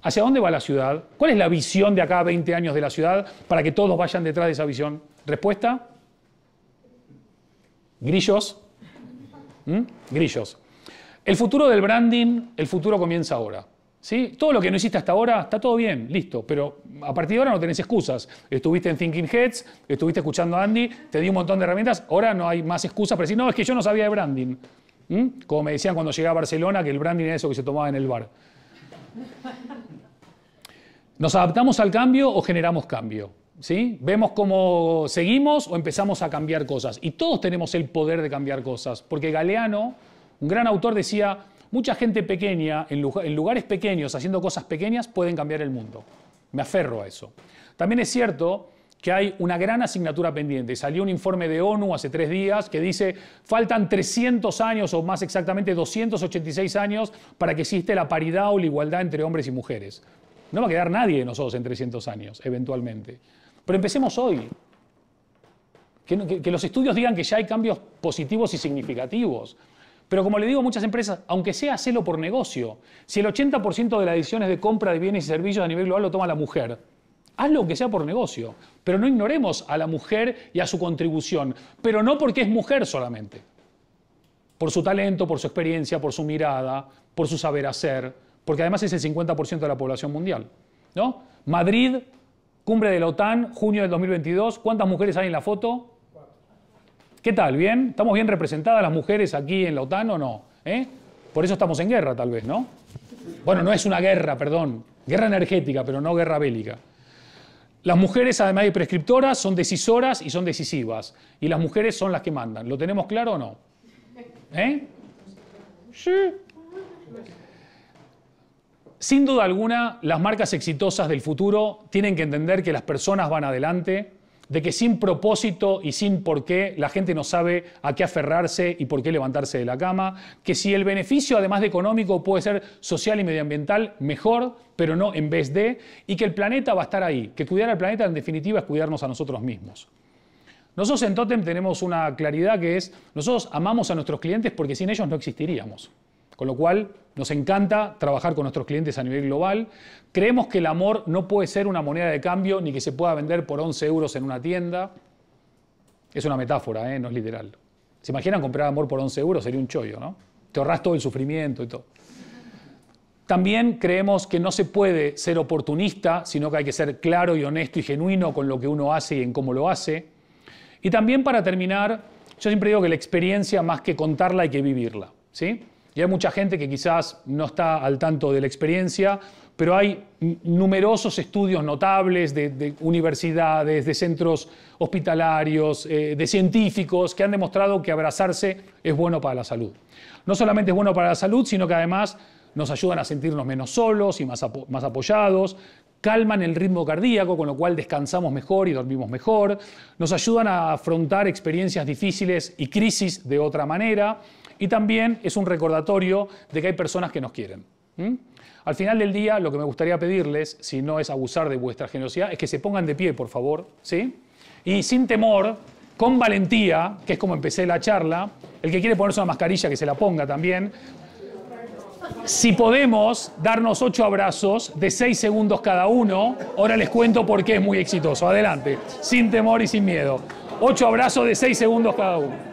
¿Hacia dónde va la ciudad? ¿Cuál es la visión de acá a 20 años de la ciudad para que todos vayan detrás de esa visión? ¿Respuesta? Grillos. Grillos. El futuro del branding, el futuro comienza ahora. ¿Sí? Todo lo que no hiciste hasta ahora está todo bien, listo, pero a partir de ahora no tenés excusas. Estuviste en Thinking Heads, estuviste escuchando a Andy, te di un montón de herramientas, ahora no hay más excusas para decir, no, es que yo no sabía de branding. Como me decían cuando llegué a Barcelona, que el branding era eso que se tomaba en el bar. ¿Nos adaptamos al cambio o generamos cambio? ¿Sí? ¿Vemos cómo seguimos o empezamos a cambiar cosas? Y todos tenemos el poder de cambiar cosas, porque Galeano, un gran autor, decía, mucha gente pequeña, en lugares pequeños, haciendo cosas pequeñas, pueden cambiar el mundo. Me aferro a eso. También es cierto que hay una gran asignatura pendiente. Salió un informe de ONU hace 3 días que dice faltan 300 años, o más exactamente 286 años, para que exista la paridad o la igualdad entre hombres y mujeres. No va a quedar nadie de nosotros en 300 años, eventualmente. Pero empecemos hoy. Que los estudios digan que ya hay cambios positivos y significativos. Pero como le digo a muchas empresas, aunque sea, hacelo por negocio. Si el 80% de las decisiones de compra de bienes y servicios a nivel global lo toma la mujer, hazlo aunque sea por negocio. Pero no ignoremos a la mujer y a su contribución. Pero no porque es mujer solamente. Por su talento, por su experiencia, por su mirada, por su saber hacer. Porque además es el 50% de la población mundial, ¿no? Madrid, cumbre de la OTAN, junio del 2022. ¿Cuántas mujeres hay en la foto? ¿Qué tal? ¿Bien? ¿Estamos bien representadas las mujeres aquí en la OTAN o no? Por eso estamos en guerra, tal vez, ¿no? Bueno, no es una guerra, perdón. Guerra energética, pero no guerra bélica. Las mujeres, además de prescriptoras, son decisoras y son decisivas. Y las mujeres son las que mandan. ¿Lo tenemos claro o no? Sí. Sin duda alguna, las marcas exitosas del futuro tienen que entender que las personas van adelante, de que sin propósito y sin por qué la gente no sabe a qué aferrarse y por qué levantarse de la cama, que si el beneficio además de económico puede ser social y medioambiental, mejor, pero no en vez de, y que el planeta va a estar ahí, que cuidar al planeta en definitiva es cuidarnos a nosotros mismos. Nosotros en Totem tenemos una claridad que es, nosotros amamos a nuestros clientes porque sin ellos no existiríamos. Con lo cual, nos encanta trabajar con nuestros clientes a nivel global. Creemos que el amor no puede ser una moneda de cambio ni que se pueda vender por 11 euros en una tienda. Es una metáfora, no es literal. ¿Se imaginan comprar amor por 11 euros? Sería un chollo, ¿no? Te ahorras todo el sufrimiento y todo. También creemos que no se puede ser oportunista, sino que hay que ser claro y honesto y genuino con lo que uno hace y en cómo lo hace. Y también, para terminar, yo siempre digo que la experiencia, más que contarla, hay que vivirla, ¿sí? Y hay mucha gente que quizás no está al tanto de la experiencia, pero hay numerosos estudios notables de universidades, de centros hospitalarios, de científicos que han demostrado que abrazarse es bueno para la salud. No solamente es bueno para la salud, sino que además nos ayudan a sentirnos menos solos y más apoyados, calman el ritmo cardíaco, con lo cual descansamos mejor y dormimos mejor, nos ayudan a afrontar experiencias difíciles y crisis de otra manera, y también es un recordatorio de que hay personas que nos quieren. Al final del día, lo que me gustaría pedirles, si no es abusar de vuestra generosidad, es que se pongan de pie, por favor, ¿sí? Y sin temor, con valentía, que es como empecé la charla, el que quiere ponerse una mascarilla, que se la ponga también. Si podemos darnos 8 abrazos de 6 segundos cada uno, ahora les cuento por qué es muy exitoso. Adelante, sin temor y sin miedo. 8 abrazos de 6 segundos cada uno.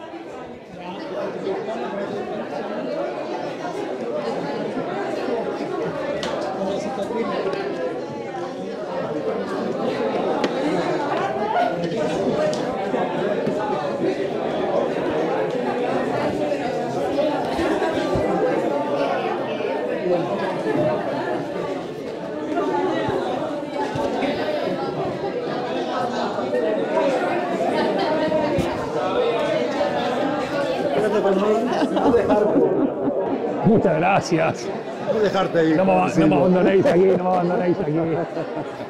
Muchas gracias. No dejarte ahí. No me abandonéis aquí, no me abandonéis aquí.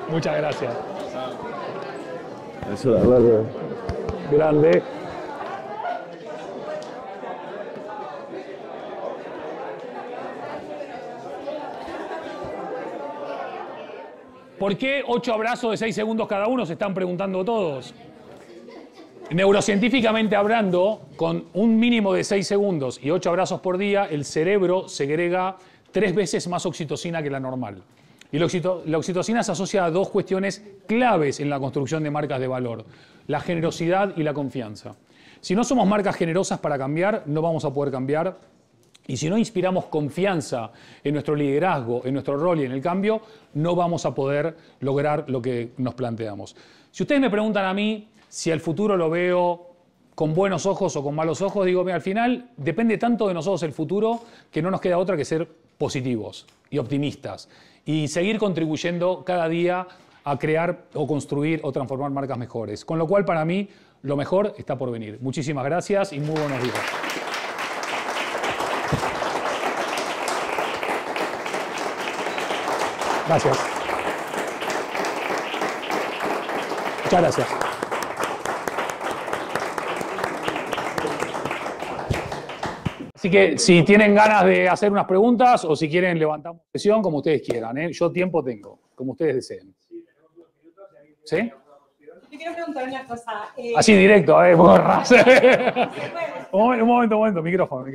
Muchas gracias. Eso de hablar. Grande. ¿Por qué 8 abrazos de 6 segundos cada uno? Se están preguntando todos. Neurocientíficamente hablando, con un mínimo de 6 segundos y 8 abrazos por día, el cerebro segrega 3 veces más oxitocina que la normal. Y la oxitocina se asocia a 2 cuestiones claves en la construcción de marcas de valor: la generosidad y la confianza. Si no somos marcas generosas para cambiar, no vamos a poder cambiar. Y si no inspiramos confianza en nuestro liderazgo, en nuestro rol y en el cambio, no vamos a poder lograr lo que nos planteamos. Si ustedes me preguntan a mí si el futuro lo veo con buenos ojos o con malos ojos, digo, mira, al final depende tanto de nosotros el futuro que no nos queda otra que ser positivos y optimistas y seguir contribuyendo cada día a crear o construir o transformar marcas mejores. Con lo cual, para mí, lo mejor está por venir. Muchísimas gracias y muy buenos días. Gracias. Muchas gracias. Así que si tienen ganas de hacer unas preguntas o si quieren levantamos sesión, como ustedes quieran, ¿eh? Yo tiempo tengo, como ustedes deseen. ¿Sí? Te quiero preguntar una cosa. Así directo, borras. Un momento, micrófono.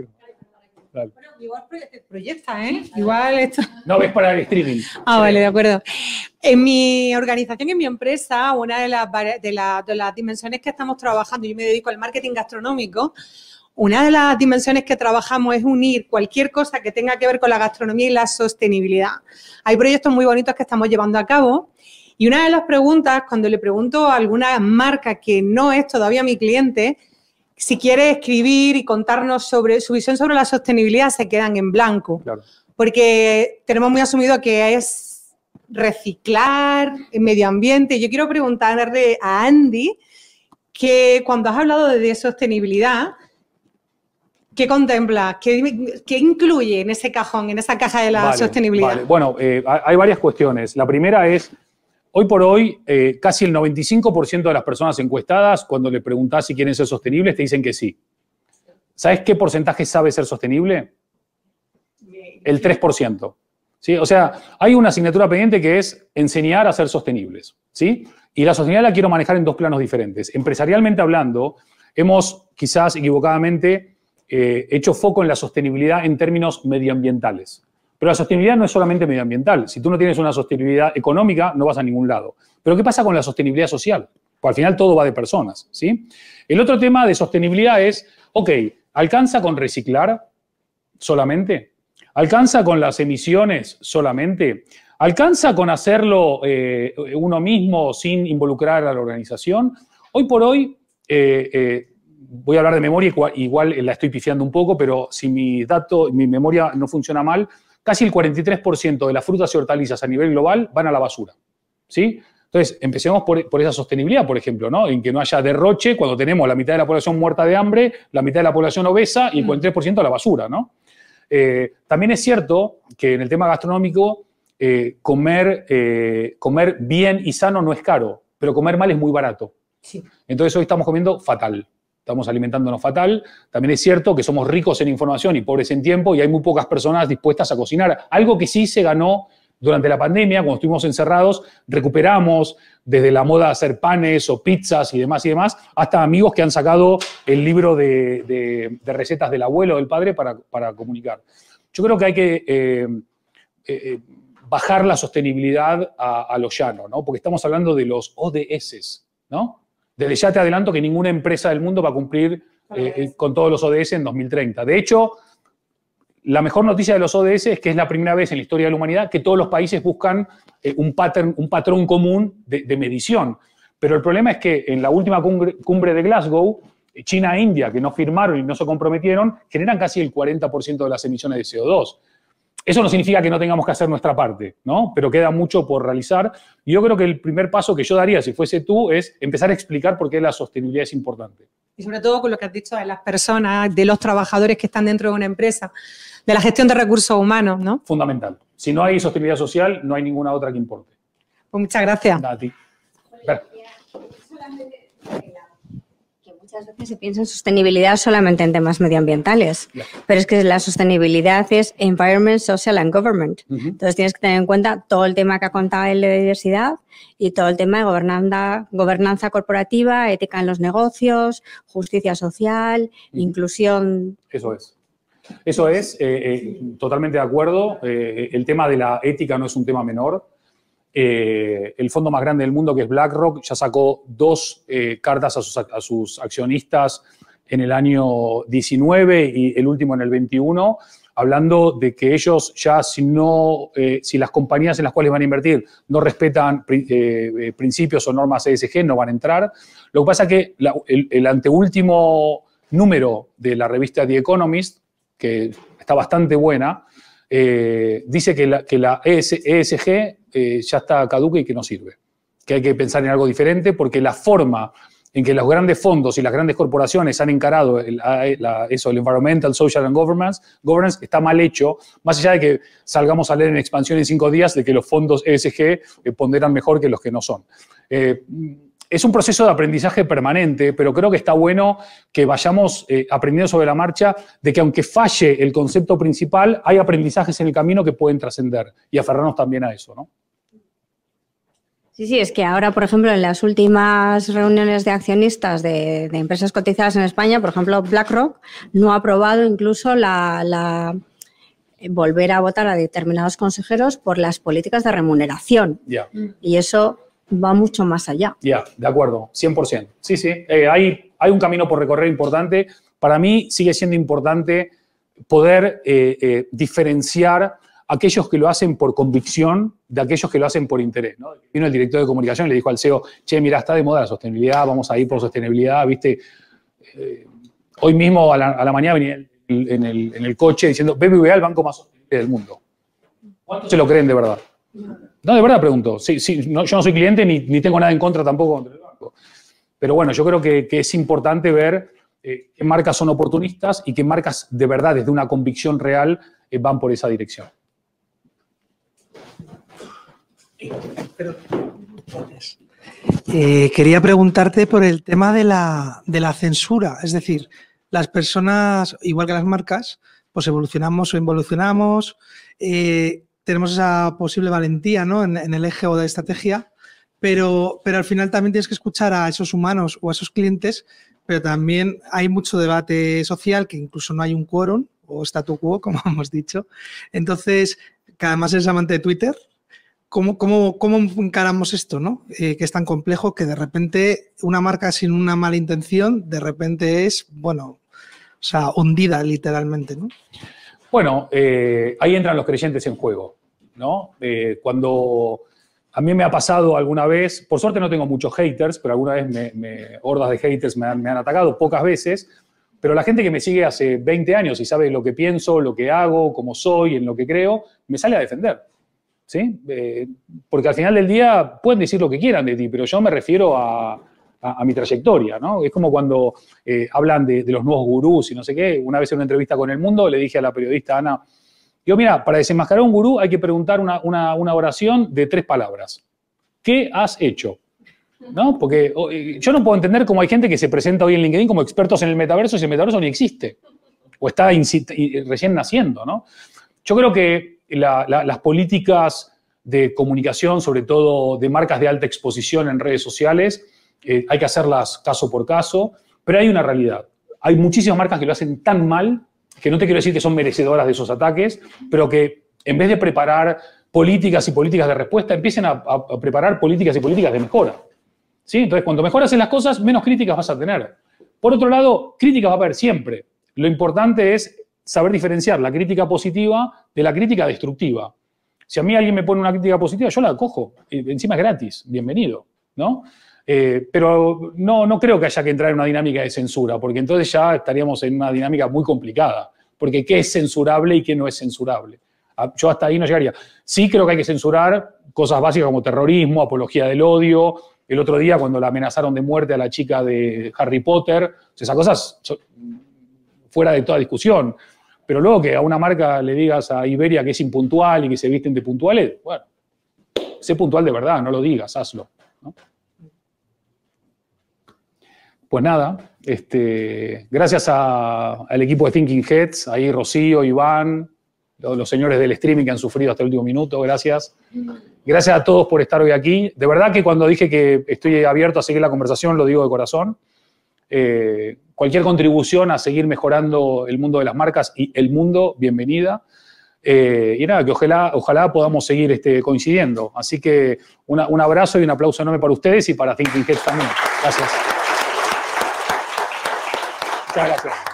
Dale. Bueno, igual proyecta, ¿eh? Igual esto. No, ves para el streaming. Vale, de acuerdo. En mi organización, en mi empresa, una de las dimensiones que estamos trabajando, yo me dedico al marketing gastronómico, una de las dimensiones que trabajamos es unir cualquier cosa que tenga que ver con la gastronomía y la sostenibilidad. Hay proyectos muy bonitos que estamos llevando a cabo y una de las preguntas, cuando le pregunto a alguna marca que no es todavía mi cliente, si quiere escribir y contarnos sobre su visión sobre la sostenibilidad, se quedan en blanco. Claro. Porque tenemos muy asumido que es reciclar, el medio ambiente. Yo quiero preguntarle a Andy que cuando has hablado de sostenibilidad, ¿qué contempla? ¿Qué incluye en ese cajón, en esa caja de la sostenibilidad? Vale. Bueno, hay varias cuestiones. La primera es, hoy por hoy, casi el 95% de las personas encuestadas, cuando le preguntás si quieren ser sostenibles, te dicen que sí. ¿Sabes qué porcentaje sabe ser sostenible? El 3%. ¿Sí? O sea, hay una asignatura pendiente que es enseñar a ser sostenibles. ¿Sí? Y la sostenibilidad la quiero manejar en 2 planos diferentes. Empresarialmente hablando, hemos quizás equivocadamente hecho foco en la sostenibilidad en términos medioambientales. Pero la sostenibilidad no es solamente medioambiental. Si tú no tienes una sostenibilidad económica, no vas a ningún lado. Pero ¿qué pasa con la sostenibilidad social? Pues al final todo va de personas, ¿sí? El otro tema de sostenibilidad es, ok, ¿alcanza con reciclar solamente? ¿Alcanza con las emisiones solamente? ¿Alcanza con hacerlo uno mismo sin involucrar a la organización? Hoy por hoy, voy a hablar de memoria, igual la estoy pifiando un poco, pero si mi memoria no funciona mal, casi el 43% de las frutas y hortalizas a nivel global van a la basura, ¿sí? Entonces, empecemos por esa sostenibilidad, por ejemplo, ¿no? En que no haya derroche cuando tenemos la mitad de la población muerta de hambre, la mitad de la población obesa y el 43% a la basura, ¿no? También es cierto que en el tema gastronómico, comer bien y sano no es caro, pero comer mal es muy barato. Sí. Entonces, hoy estamos comiendo fatal. Estamos alimentándonos fatal. También es cierto que somos ricos en información y pobres en tiempo y hay muy pocas personas dispuestas a cocinar. Algo que sí se ganó durante la pandemia, cuando estuvimos encerrados, recuperamos desde la moda de hacer panes o pizzas y demás, hasta amigos que han sacado el libro de recetas del abuelo o del padre para comunicar. Yo creo que hay que bajar la sostenibilidad a lo llano, ¿no? Porque estamos hablando de los ODS, ¿no? Desde ya te adelanto que ninguna empresa del mundo va a cumplir con todos los ODS en 2030. De hecho, la mejor noticia de los ODS es que es la primera vez en la historia de la humanidad que todos los países buscan un patrón común de medición. Pero el problema es que en la última cumbre de Glasgow, China e India, que no firmaron y no se comprometieron, generan casi el 40% de las emisiones de CO2. Eso no significa que no tengamos que hacer nuestra parte, ¿no? Pero queda mucho por realizar. Y yo creo que el primer paso que yo daría, si fuese tú, es empezar a explicar por qué la sostenibilidad es importante. Y sobre todo con lo que has dicho de las personas, de los trabajadores que están dentro de una empresa, de la gestión de recursos humanos, ¿no? Fundamental. Si no hay sostenibilidad social, no hay ninguna otra que importe. Pues muchas gracias. A ti. Que muchas veces se piensa en sostenibilidad solamente en temas medioambientales, pero es que la sostenibilidad es environment, social and government. Entonces tienes que tener en cuenta todo el tema que ha contado él de diversidad y todo el tema de gobernanza corporativa, ética en los negocios, justicia social, inclusión. Eso es. Eso es, totalmente de acuerdo. El tema de la ética no es un tema menor. El fondo más grande del mundo, que es BlackRock, ya sacó 2 cartas a sus accionistas en el año 19 y el último en el 21, hablando de que ellos ya, si las compañías en las cuales van a invertir no respetan principios o normas ESG, no van a entrar. Lo que pasa es que el anteúltimo número de la revista The Economist, que está bastante buena, dice que la ESG ya está caduca y que no sirve, que hay que pensar en algo diferente, porque la forma en que los grandes fondos y las grandes corporaciones han encarado el Environmental, Social and Governance está mal hecho, más allá de que salgamos a leer en Expansión en 5 días de que los fondos ESG ponderan mejor que los que no son. Es un proceso de aprendizaje permanente, pero creo que está bueno que vayamos aprendiendo sobre la marcha de que aunque falle el concepto principal, hay aprendizajes en el camino que pueden trascender y aferrarnos también a eso, ¿no? Sí, es que ahora, por ejemplo, en las últimas reuniones de accionistas de empresas cotizadas en España, por ejemplo, BlackRock no ha aprobado incluso volver a votar a determinados consejeros por las políticas de remuneración. Y eso va mucho más allá. De acuerdo, 100%. Sí, hay un camino por recorrer importante. Para mí sigue siendo importante poder diferenciar aquellos que lo hacen por convicción de aquellos que lo hacen por interés, ¿no? Vino el director de comunicación y le dijo al CEO, che, mira, está de moda la sostenibilidad, vamos a ir por sostenibilidad, ¿viste? Hoy mismo a la mañana venía en el coche diciendo, BBVA, el banco más sostenible del mundo. ¿Cuántos se lo creen de verdad? No, de verdad pregunto. Yo no soy cliente ni tengo nada en contra tampoco contra el banco. Pero bueno, yo creo que es importante ver qué marcas son oportunistas y qué marcas de verdad, desde una convicción real, van por esa dirección. Quería preguntarte por el tema de la censura. Es decir, las personas, igual que las marcas, pues evolucionamos o involucionamos, tenemos esa posible valentía, ¿no?, en el eje o de estrategia, pero al final también tienes que escuchar a esos humanos o a esos clientes, pero también hay mucho debate social, que incluso no hay un quórum o statu quo, como hemos dicho. Entonces, que además eres amante de Twitter, ¿cómo encaramos esto, ¿no? Que es tan complejo que de repente una marca sin una mala intención, de repente es, bueno, o sea, hundida literalmente, ¿no? Bueno, ahí entran los creyentes en juego, ¿no? Cuando a mí me ha pasado alguna vez, por suerte no tengo muchos haters, pero alguna vez hordas de haters me han atacado, pocas veces, pero la gente que me sigue hace 20 años y sabe lo que pienso, lo que hago, cómo soy, en lo que creo, me sale a defender, ¿sí? Porque al final del día pueden decir lo que quieran de ti, pero yo me refiero a mi trayectoria, ¿no? Es como cuando hablan de los nuevos gurús y no sé qué. Una vez en una entrevista con El Mundo le dije a la periodista Ana, digo, mira, para desenmascarar a un gurú hay que preguntar una oración de 3 palabras. ¿Qué has hecho? ¿No? Porque yo no puedo entender cómo hay gente que se presenta hoy en LinkedIn como expertos en el metaverso y el metaverso ni existe. O está recién naciendo, ¿no? Yo creo que las políticas de comunicación, sobre todo de marcas de alta exposición en redes sociales, hay que hacerlas caso por caso, pero hay una realidad. Hay muchísimas marcas que lo hacen tan mal que no te quiero decir que son merecedoras de esos ataques, pero que en vez de preparar políticas y políticas de respuesta, empiecen a preparar políticas y políticas de mejora. ¿Sí? Entonces, cuando mejoras en las cosas, menos críticas vas a tener. Por otro lado, críticas va a haber siempre. Lo importante es saber diferenciar la crítica positiva de la crítica destructiva. Si a mí alguien me pone una crítica positiva, yo la acojo. Encima es gratis. Bienvenido, ¿no? Pero no creo que haya que entrar en una dinámica de censura, porque entonces ya estaríamos en una dinámica muy complicada. Porque qué es censurable y qué no es censurable. Yo hasta ahí no llegaría. Sí creo que hay que censurar cosas básicas como terrorismo, apología del odio, el otro día cuando la amenazaron de muerte a la chica de Harry Potter. Esas cosas fuera de toda discusión. Pero luego que a una marca le digas a Iberia que es impuntual y que se visten de puntuales, bueno, sé puntual de verdad, no lo digas, hazlo, ¿no? Pues nada, gracias al equipo de Thinking Heads, ahí Rocío, Iván, los señores del streaming que han sufrido hasta el último minuto, gracias. Gracias a todos por estar hoy aquí. De verdad que cuando dije que estoy abierto a seguir la conversación, lo digo de corazón. Cualquier contribución a seguir mejorando el mundo de las marcas y el mundo, bienvenida. Y nada, que ojalá podamos seguir coincidiendo. Así que un abrazo y un aplauso enorme para ustedes y para Thinking Heads también. Gracias. Muchas gracias.